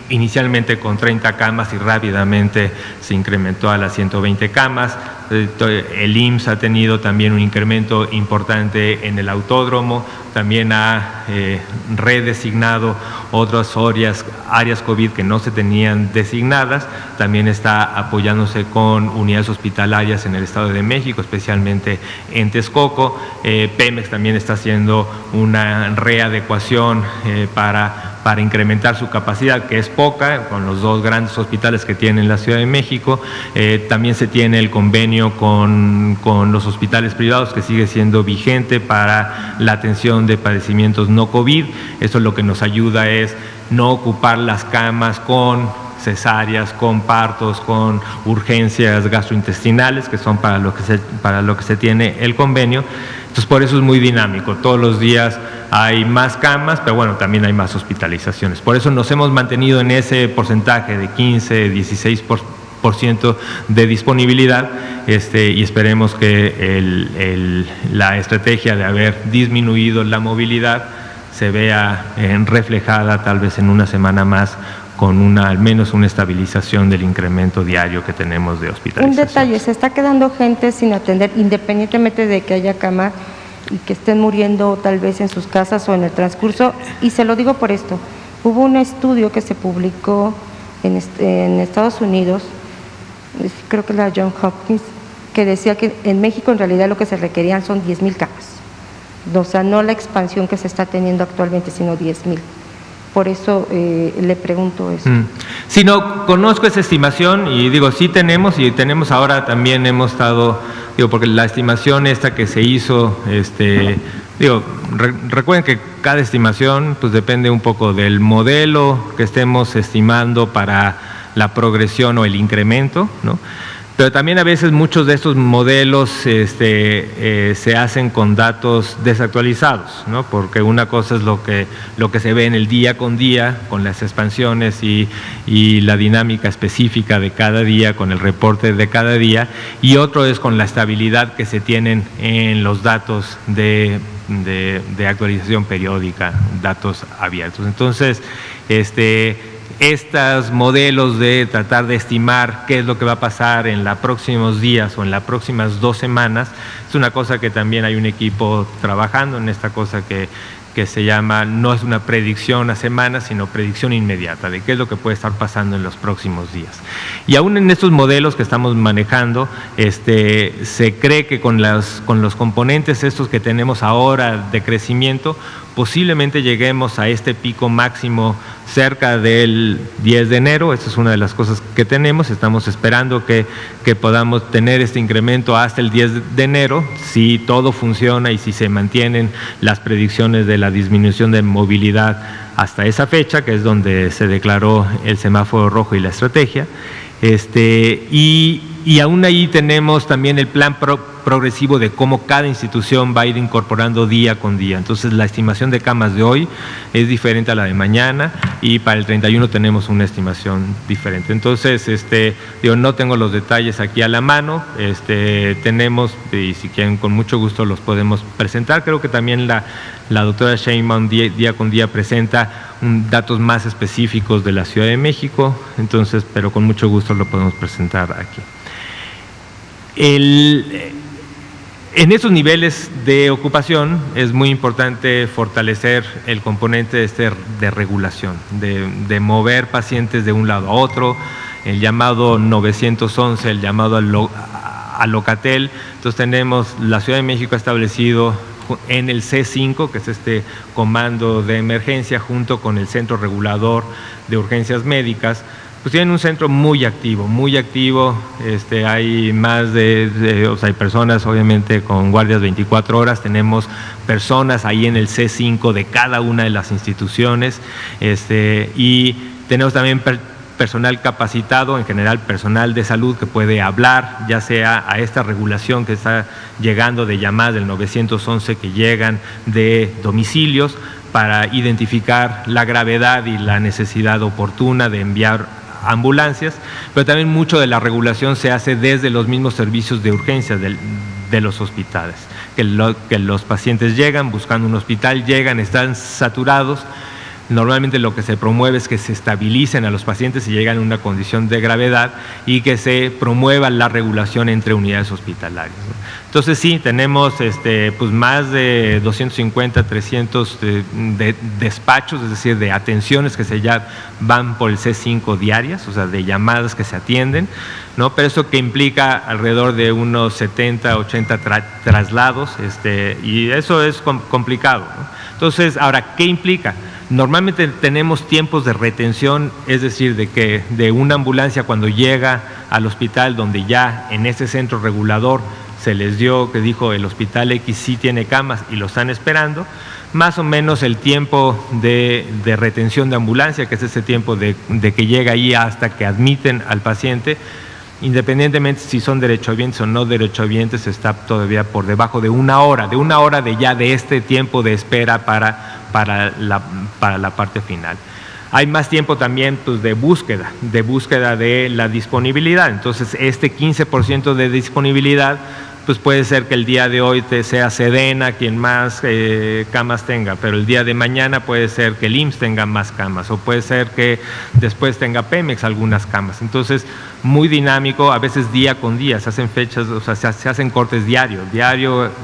inicialmente con 30 camas y rápidamente se incrementó a las 120 camas. El IMSS ha tenido también un incremento importante en el autódromo, también ha redesignado otras áreas COVID que no se tenían designadas, también está apoyándose con unidades hospitalarias en el Estado de México, especialmente en Texcoco. Pemex también está haciendo una readecuación para incrementar su capacidad, que es poca, con los 2 grandes hospitales que tiene la Ciudad de México. También se tiene el convenio con los hospitales privados, que sigue siendo vigente para la atención de padecimientos no COVID. Eso lo que nos ayuda es no ocupar las camas con cesáreas, con partos, con urgencias gastrointestinales, que son para lo que se tiene el convenio. Entonces, por eso es muy dinámico. Todos los días hay más camas, pero bueno, también hay más hospitalizaciones. Por eso nos hemos mantenido en ese porcentaje de 15, 16% de disponibilidad, y esperemos que la estrategia de haber disminuido la movilidad se vea reflejada tal vez en una semana más, con al menos una estabilización del incremento diario que tenemos de hospitalización. Un detalle, se está quedando gente sin atender, independientemente de que haya cama, y que estén muriendo tal vez en sus casas o en el transcurso, y se lo digo por esto. Hubo un estudio que se publicó en Estados Unidos, creo que la Johns Hopkins, que decía que en México en realidad lo que se requerían son 10,000 camas. O sea, no la expansión que se está teniendo actualmente, sino 10,000. Por eso le pregunto eso. Sí, no, conozco esa estimación y sí tenemos, y tenemos ahora también hemos estado, porque la estimación esta que se hizo, recuerden que cada estimación pues depende un poco del modelo que estemos estimando para la progresión o el incremento, ¿no? Pero también a veces muchos de estos modelos se hacen con datos desactualizados, ¿no? Porque una cosa es lo que se ve en el día con día, con las expansiones y la dinámica específica de cada día, con el reporte de cada día, y otro es con la estabilidad que se tienen en los datos de actualización periódica, datos abiertos. Entonces, estos modelos de tratar de estimar qué es lo que va a pasar en los próximos días o en las próximas 2 semanas, es una cosa que también hay un equipo trabajando en esta cosa que se llama, no es una predicción a semanas, sino predicción inmediata de qué es lo que puede estar pasando en los próximos días. Y aún en estos modelos que estamos manejando, se cree que con los componentes estos que tenemos ahora de crecimiento, posiblemente lleguemos a este pico máximo cerca del 10 de enero, esta es una de las cosas que tenemos, estamos esperando que podamos tener este incremento hasta el 10 de enero, si todo funciona y si se mantienen las predicciones de la disminución de movilidad hasta esa fecha, que es donde se declaró el semáforo rojo y la estrategia. Y aún ahí tenemos también el plan progresivo de cómo cada institución va a ir incorporando día con día. Entonces, la estimación de camas de hoy es diferente a la de mañana y para el 31 tenemos una estimación diferente. Entonces, no tengo los detalles aquí a la mano, tenemos, y si quieren con mucho gusto los podemos presentar. Creo que también la doctora Sheinbaum día con día presenta datos más específicos de la Ciudad de México, entonces, pero con mucho gusto lo podemos presentar aquí. En esos niveles de ocupación es muy importante fortalecer el componente de regulación, de mover pacientes de un lado a otro, el llamado 911, el llamado a Locatel. Entonces tenemos, la Ciudad de México ha establecido en el C5, que es este comando de emergencia, junto con el Centro Regulador de Urgencias Médicas, pues tienen un centro muy activo, hay más hay personas obviamente con guardias 24 horas, tenemos personas ahí en el C5 de cada una de las instituciones, y tenemos también personal capacitado, en general personal de salud que puede hablar, ya sea a esta regulación que está llegando de llamadas del 911 que llegan de domicilios, para identificar la gravedad y la necesidad oportuna de enviar ambulancias, pero también mucho de la regulación se hace desde los mismos servicios de urgencia de los hospitales, que los pacientes llegan buscando un hospital, están saturados. Normalmente lo que se promueve es que se estabilicen a los pacientes si llegan en una condición de gravedad y que se promueva la regulación entre unidades hospitalarias. Entonces sí, tenemos pues más de 250, 300 de despachos, es decir, de atenciones que ya van por el C5 diarias, o sea, de llamadas que se atienden, ¿no? Pero eso que implica alrededor de unos 70, 80 traslados, y eso es complicado, ¿no? Entonces, ahora, ¿qué implica? Normalmente tenemos tiempos de retención, es decir, de una ambulancia cuando llega al hospital, donde ya en ese centro regulador se les dio, que dijo el hospital X sí tiene camas y lo están esperando, más o menos el tiempo de retención de ambulancia, que es ese tiempo de que llega ahí hasta que admiten al paciente, independientemente si son derechohabientes o no derechohabientes, está todavía por debajo de una hora de este tiempo de espera para la parte final. Hay más tiempo también pues, de búsqueda de la disponibilidad. Entonces, 15% de disponibilidad, pues puede ser que el día de hoy sea Sedena quien más camas tenga, pero el día de mañana puede ser que el IMSS tenga más camas, o puede ser que después tenga Pemex algunas camas. Entonces, muy dinámico, a veces día con día, se hacen fechas, o sea, se hacen cortes diario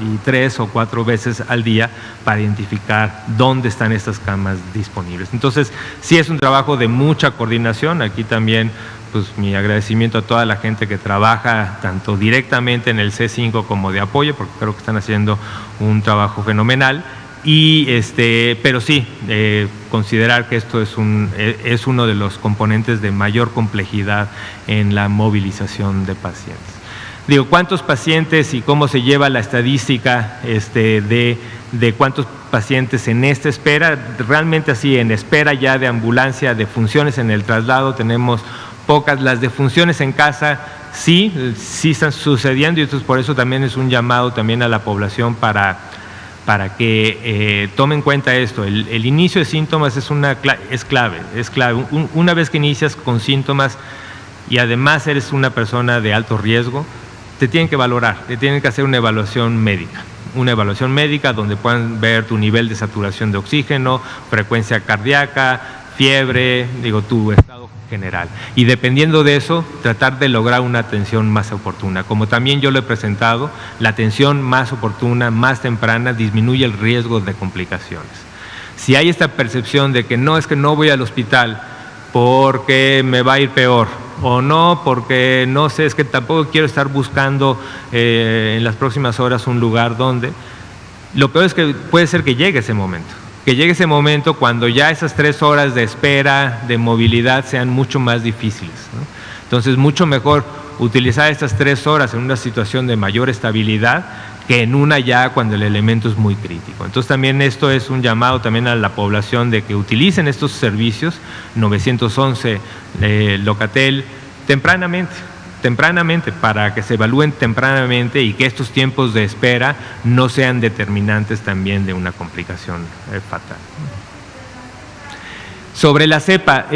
y 3 o 4 veces al día para identificar dónde están estas camas disponibles. Entonces, sí es un trabajo de mucha coordinación. Aquí también pues mi agradecimiento a toda la gente que trabaja tanto directamente en el C5 como de apoyo, porque creo que están haciendo un trabajo fenomenal. Pero sí, considerar que esto es uno de los componentes de mayor complejidad en la movilización de pacientes. Digo, ¿cuántos pacientes y cómo se lleva la estadística de cuántos pacientes en esta espera? Realmente así, en espera ya de ambulancia, de funciones en el traslado, tenemos pocas. Las defunciones en casa sí están sucediendo, y esto es por eso también es un llamado también a la población para que tomen en cuenta esto. El inicio de síntomas es clave. Una vez que inicias con síntomas y además eres una persona de alto riesgo, te tienen que valorar, te tienen que hacer una evaluación médica donde puedan ver tu nivel de saturación de oxígeno, frecuencia cardíaca, fiebre, tu estado general. Y dependiendo de eso, tratar de lograr una atención más oportuna. Como también yo lo he presentado, la atención más oportuna, más temprana, disminuye el riesgo de complicaciones. Si hay esta percepción de que no voy al hospital porque me va a ir peor, o no porque no sé, es que tampoco quiero estar buscando en las próximas horas un lugar donde, lo peor es que puede ser que llegue ese momento, que llegue ese momento cuando ya esas 3 horas de espera, de movilidad, sean mucho más difíciles, ¿no? Entonces, mucho mejor utilizar estas 3 horas en una situación de mayor estabilidad que en una ya cuando el elemento es muy crítico. Entonces, también esto es un llamado también a la población de que utilicen estos servicios, 911, Locatel, tempranamente, para que se evalúen tempranamente y que estos tiempos de espera no sean determinantes también de una complicación fatal. Sobre la cepa,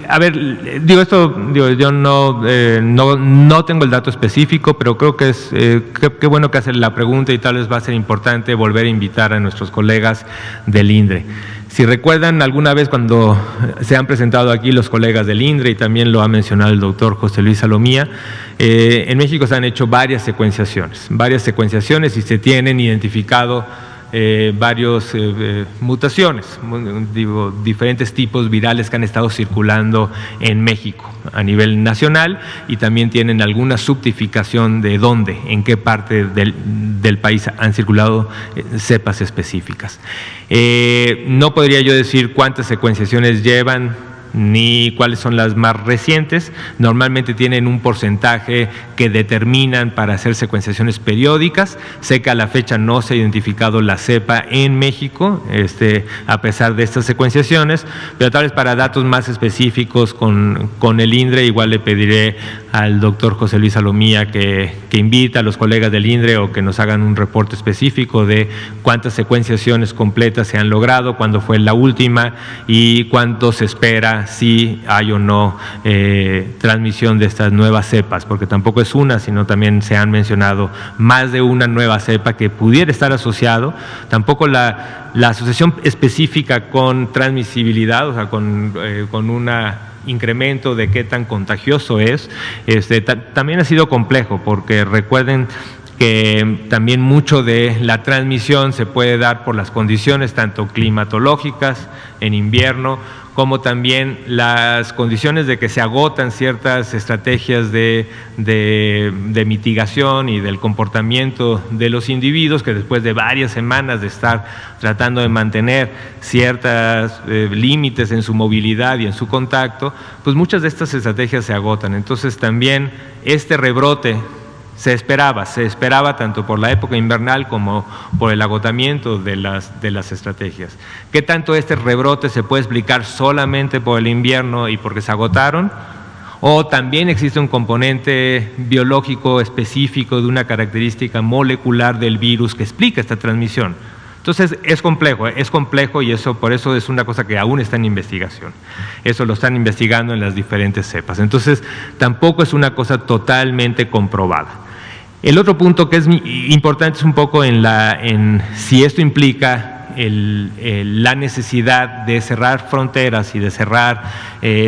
a ver, yo no tengo el dato específico, pero creo que es qué bueno que hacen la pregunta y tal vez va a ser importante volver a invitar a nuestros colegas del INDRE. Si recuerdan alguna vez cuando se han presentado aquí los colegas del INDRE y también lo ha mencionado el doctor José Luis Salomía, en México se han hecho varias secuenciaciones y se tienen identificado varias mutaciones, diferentes tipos virales que han estado circulando en México a nivel nacional y también tienen alguna subtipificación de dónde, en qué parte del país han circulado cepas específicas. No podría yo decir cuántas secuenciaciones llevan ni cuáles son las más recientes. Normalmente tienen un porcentaje que determinan para hacer secuenciaciones periódicas. Sé que a la fecha no se ha identificado la cepa en México, a pesar de estas secuenciaciones, pero tal vez para datos más específicos con el INDRE, igual le pediré al doctor José Luis Salomía que invite a los colegas del INDRE o que nos hagan un reporte específico de cuántas secuenciaciones completas se han logrado, cuándo fue la última y cuánto se espera si hay o no transmisión de estas nuevas cepas, porque tampoco es una, sino también se han mencionado más de una nueva cepa que pudiera estar asociado. Tampoco la asociación específica con transmisibilidad, o sea, con una incremento de qué tan contagioso es, también ha sido complejo, porque recuerden que también mucho de la transmisión se puede dar por las condiciones tanto climatológicas en invierno, como también las condiciones de que se agotan ciertas estrategias de mitigación y del comportamiento de los individuos, que después de varias semanas de estar tratando de mantener ciertos límites en su movilidad y en su contacto, pues muchas de estas estrategias se agotan. Entonces también este rebrote se esperaba tanto por la época invernal como por el agotamiento de las estrategias. ¿Qué tanto este rebrote se puede explicar solamente por el invierno y porque se agotaron? ¿O también existe un componente biológico específico de una característica molecular del virus que explica esta transmisión? Entonces es complejo y por eso es una cosa que aún está en investigación. Eso lo están investigando en las diferentes cepas. Entonces tampoco es una cosa totalmente comprobada. El otro punto que es importante es un poco en si esto implica la necesidad de cerrar fronteras y de cerrar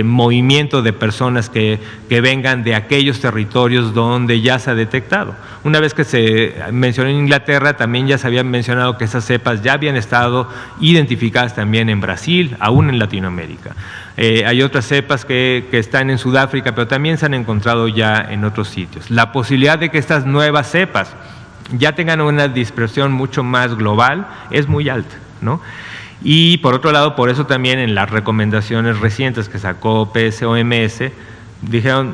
movimiento de personas que vengan de aquellos territorios donde ya se ha detectado. Una vez que se mencionó en Inglaterra, también ya se habían mencionado que esas cepas ya habían estado identificadas también en Brasil, aún en Latinoamérica. Hay otras cepas que están en Sudáfrica, pero también se han encontrado ya en otros sitios. La posibilidad de que estas nuevas cepas ya tengan una dispersión mucho más global es muy alta, ¿no? Y por otro lado, por eso también en las recomendaciones recientes que sacó PSOMS,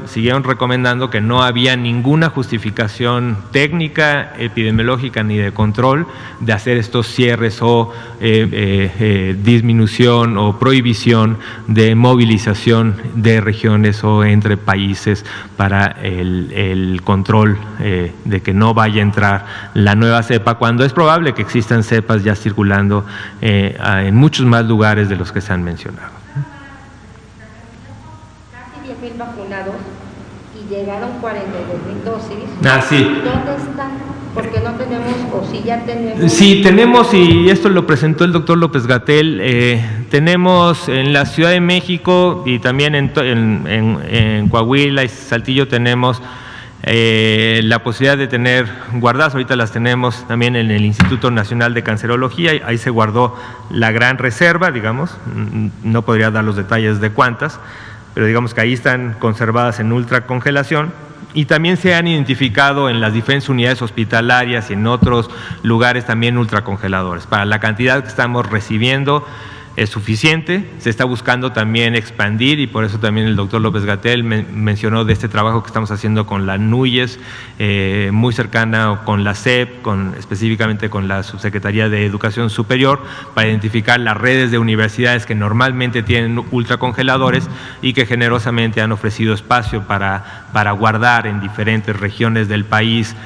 siguieron recomendando que no había ninguna justificación técnica, epidemiológica ni de control de hacer estos cierres o disminución o prohibición de movilización de regiones o entre países para el control de que no vaya a entrar la nueva cepa, cuando es probable que existan cepas ya circulando en muchos más lugares de los que se han mencionado. Vacunados y llegaron 42,000 dosis. Sí. ¿Dónde están? Porque no tenemos, o si ya tenemos. Sí, tenemos, y esto lo presentó el doctor López-Gatell, tenemos en la Ciudad de México y también en Coahuila y Saltillo tenemos la posibilidad de tener guardadas. Ahorita las tenemos también en el Instituto Nacional de Cancerología, ahí se guardó la gran reserva, digamos, no podría dar los detalles de cuántas, pero digamos que ahí están conservadas en ultracongelación. Y también se han identificado en las diferentes unidades hospitalarias y en otros lugares también ultracongeladores. Para la cantidad que estamos recibiendo es suficiente, se está buscando también expandir y por eso también el doctor López-Gatell mencionó de este trabajo que estamos haciendo con la NUYES, muy cercana con la SEP, específicamente con la Subsecretaría de Educación Superior, para identificar las redes de universidades que normalmente tienen ultracongeladores y que generosamente han ofrecido espacio para guardar en diferentes regiones del país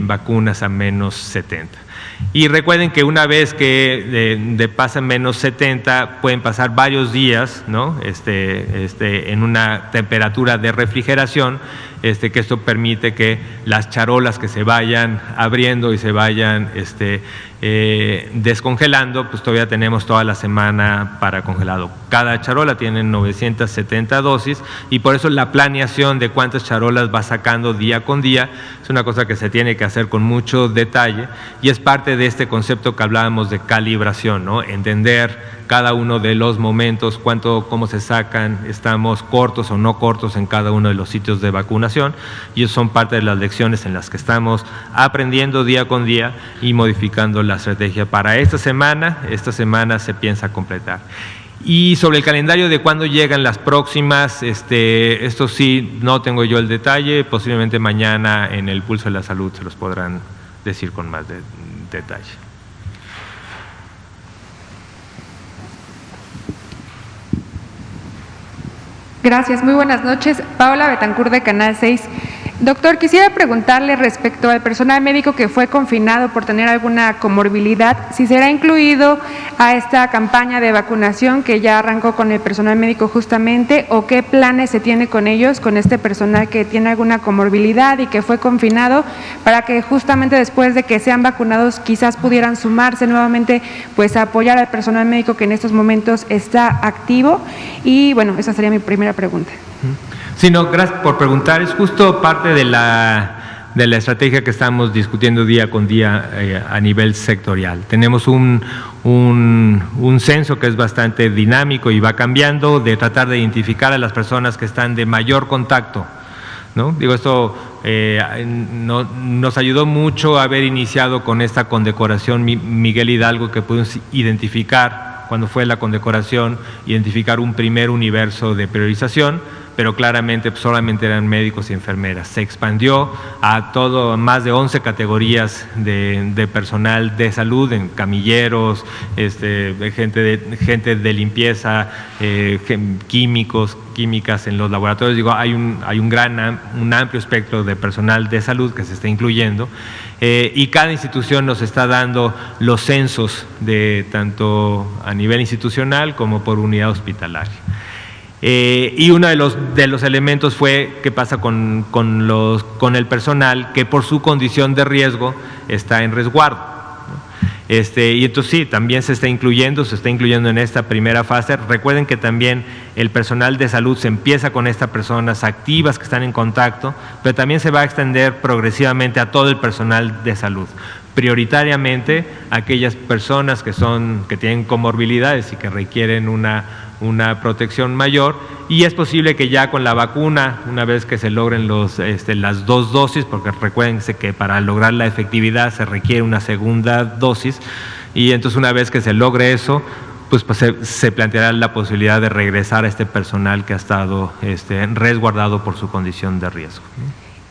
vacunas a menos 70. Y recuerden que una vez que pasan menos 70, pueden pasar varios días, ¿no? En una temperatura de refrigeración, que esto permite que las charolas que se vayan abriendo y se vayan descongelando, pues todavía tenemos toda la semana para congelado. Cada charola tiene 970 dosis y por eso la planeación de cuántas charolas va sacando día con día es una cosa que se tiene que hacer con mucho detalle y es parte de este concepto que hablábamos de calibración, ¿no? Entender cada uno de los momentos, cómo se sacan, estamos cortos o no cortos en cada uno de los sitios de vacunación y eso son parte de las lecciones en las que estamos aprendiendo día con día y modificando la estrategia para esta semana se piensa completar. Y sobre el calendario de cuándo llegan las próximas, esto sí, no tengo yo el detalle, posiblemente mañana en el Pulso de la Salud se los podrán decir con más detalle. Gracias, muy buenas noches. Paola Betancourt de Canal 6. Doctor, quisiera preguntarle respecto al personal médico que fue confinado por tener alguna comorbilidad, si será incluido a esta campaña de vacunación que ya arrancó con el personal médico justamente, o qué planes se tiene con ellos, con este personal que tiene alguna comorbilidad y que fue confinado, para que justamente después de que sean vacunados quizás pudieran sumarse nuevamente pues a apoyar al personal médico que en estos momentos está activo. Y bueno, esa sería mi primera pregunta. Sí, no, gracias por preguntar. Es justo parte de la estrategia que estamos discutiendo día con día a nivel sectorial. Tenemos un censo que es bastante dinámico y va cambiando, de tratar de identificar a las personas que están de mayor contacto, ¿no? Digo, esto nos ayudó mucho haber iniciado con esta condecoración Miguel Hidalgo, que pudimos identificar cuando fue la condecoración, identificar un primer universo de priorización, pero claramente pues, solamente eran médicos y enfermeras. Se expandió a más de 11 categorías de personal de salud, en camilleros, gente de limpieza, químicas en los laboratorios. Digo, hay un amplio espectro de personal de salud que se está incluyendo. Y cada institución nos está dando los censos de tanto a nivel institucional como por unidad hospitalaria. Y uno de los elementos fue qué pasa con el personal que por su condición de riesgo está en resguardo, ¿no? Y entonces sí, también se está incluyendo en esta primera fase. Recuerden que también el personal de salud se empieza con estas personas activas que están en contacto, pero también se va a extender progresivamente a todo el personal de salud. Prioritariamente aquellas personas que tienen comorbilidades y que requieren una protección mayor, y es posible que ya con la vacuna, una vez que se logren las 2 dosis, porque recuérdense que para lograr la efectividad se requiere una segunda dosis, y entonces una vez que se logre eso, pues se planteará la posibilidad de regresar a este personal que ha estado resguardado por su condición de riesgo.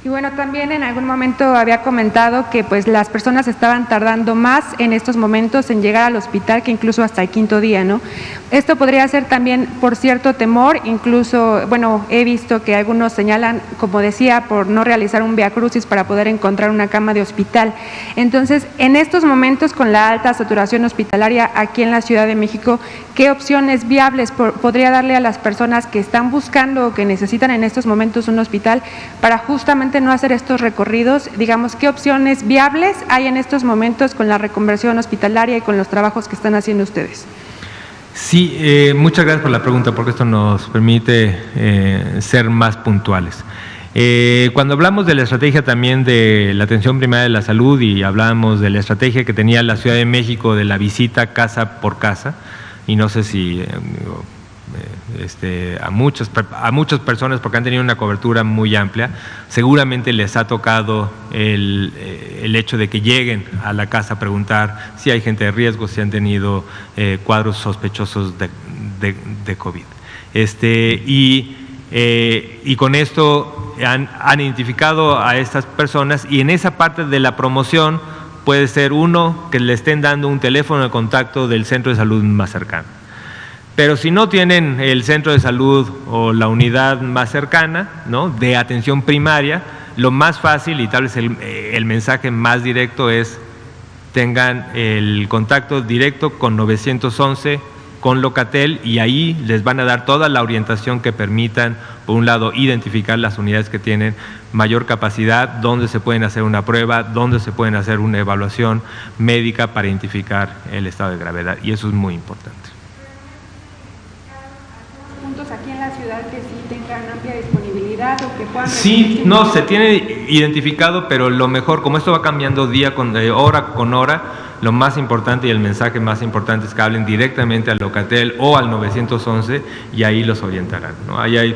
Y bueno, también en algún momento había comentado que pues las personas estaban tardando más en estos momentos en llegar al hospital que incluso hasta el 5.º día, ¿no? Esto podría ser también por cierto temor, incluso, bueno, he visto que algunos señalan, como decía, por no realizar un viacrucis para poder encontrar una cama de hospital. Entonces, en estos momentos con la alta saturación hospitalaria aquí en la Ciudad de México, ¿qué opciones viables podría darle a las personas que están buscando o que necesitan en estos momentos un hospital para justamente no hacer estos recorridos? Digamos, ¿qué opciones viables hay en estos momentos con la reconversión hospitalaria y con los trabajos que están haciendo ustedes? Sí, muchas gracias por la pregunta, porque esto nos permite ser más puntuales. Cuando hablamos de la estrategia también de la atención primaria de la salud y hablamos de la estrategia que tenía la Ciudad de México de la visita casa por casa, y no sé si a muchas personas porque han tenido una cobertura muy amplia. Seguramente les ha tocado el hecho de que lleguen a la casa a preguntar si hay gente de riesgo, si han tenido cuadros sospechosos de COVID. Y con esto han identificado a estas personas, y en esa parte de la promoción puede ser uno que le estén dando un teléfono de contacto del centro de salud más cercano. Pero si no tienen el centro de salud o la unidad más cercana, ¿no?, de atención primaria, lo más fácil y tal vez el mensaje más directo es tengan el contacto directo con 911, con Locatel, y ahí les van a dar toda la orientación que permitan, por un lado, identificar las unidades que tienen mayor capacidad, dónde se pueden hacer una prueba, dónde se pueden hacer una evaluación médica para identificar el estado de gravedad, y eso es muy importante. ¿Puntos aquí en la ciudad que sí tengan amplia disponibilidad o que puedan...? Sí, no, se tiene identificado, pero lo mejor, como esto va cambiando hora con hora, lo más importante y el mensaje más importante es que hablen directamente al Locatel o al 911 y ahí los orientarán, ¿no? Ahí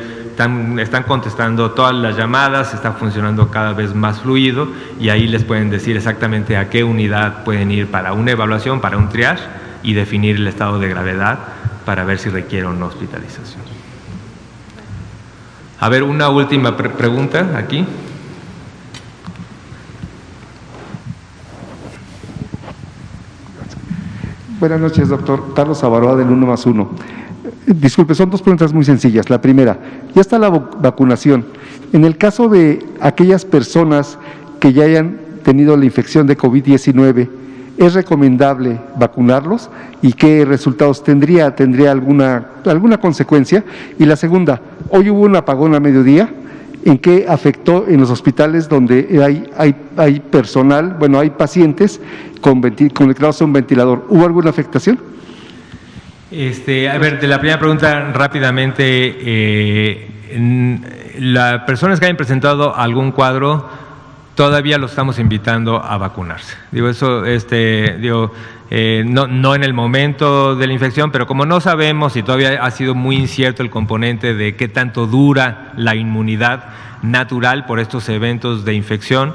están contestando todas las llamadas, está funcionando cada vez más fluido y ahí les pueden decir exactamente a qué unidad pueden ir para una evaluación, para un triage y definir el estado de gravedad para ver si requiere una hospitalización. A ver, una última pregunta aquí. Buenas noches, doctor. Carlos Avaroa, del 1+1. Disculpe, son dos preguntas muy sencillas. La primera, ya está la vacunación. En el caso de aquellas personas que ya hayan tenido la infección de COVID-19, ¿es recomendable vacunarlos? ¿Y qué resultados tendría? ¿Tendría alguna consecuencia? Y la segunda, hoy hubo un apagón a mediodía. ¿En qué afectó en los hospitales donde hay personal, bueno, hay pacientes conectados a un ventilador? ¿Hubo alguna afectación? A ver, de la primera pregunta rápidamente, las personas que hayan presentado algún cuadro, todavía los estamos invitando a vacunarse. Digo, eso, no en el momento de la infección, pero como no sabemos y todavía ha sido muy incierto el componente de qué tanto dura la inmunidad natural por estos eventos de infección,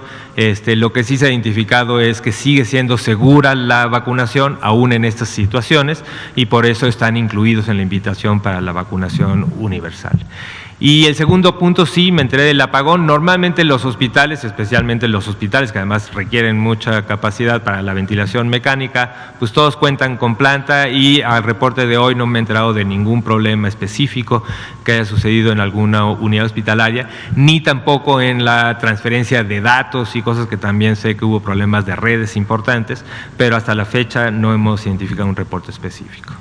lo que sí se ha identificado es que sigue siendo segura la vacunación aún en estas situaciones y por eso están incluidos en la invitación para la vacunación universal. Y el segundo punto, sí, me enteré del apagón. Normalmente los hospitales, especialmente los hospitales que además requieren mucha capacidad para la ventilación mecánica, pues todos cuentan con planta y al reporte de hoy no me he enterado de ningún problema específico que haya sucedido en alguna unidad hospitalaria, ni tampoco en la transferencia de datos y cosas que también sé que hubo problemas de redes importantes, pero hasta la fecha no hemos identificado un reporte específico.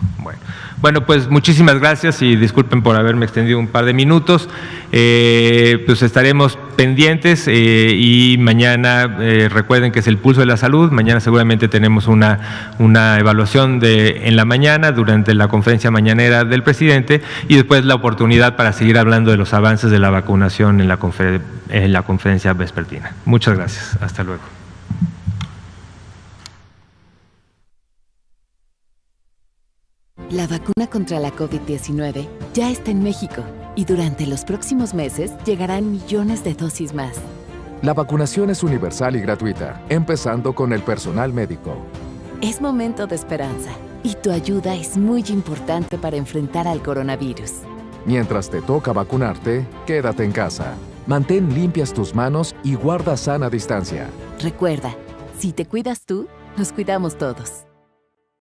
Bueno, pues muchísimas gracias y disculpen por haberme extendido un par de minutos. Pues estaremos pendientes y mañana recuerden que es el pulso de la salud. Mañana seguramente tenemos una evaluación en la mañana durante la conferencia mañanera del presidente y después la oportunidad para seguir hablando de los avances de la vacunación en la conferencia vespertina. Muchas gracias. Hasta luego. La vacuna contra la COVID-19 ya está en México y durante los próximos meses llegarán millones de dosis más. La vacunación es universal y gratuita, empezando con el personal médico. Es momento de esperanza y tu ayuda es muy importante para enfrentar al coronavirus. Mientras te toca vacunarte, quédate en casa. Mantén limpias tus manos y guarda sana distancia. Recuerda, si te cuidas tú, nos cuidamos todos.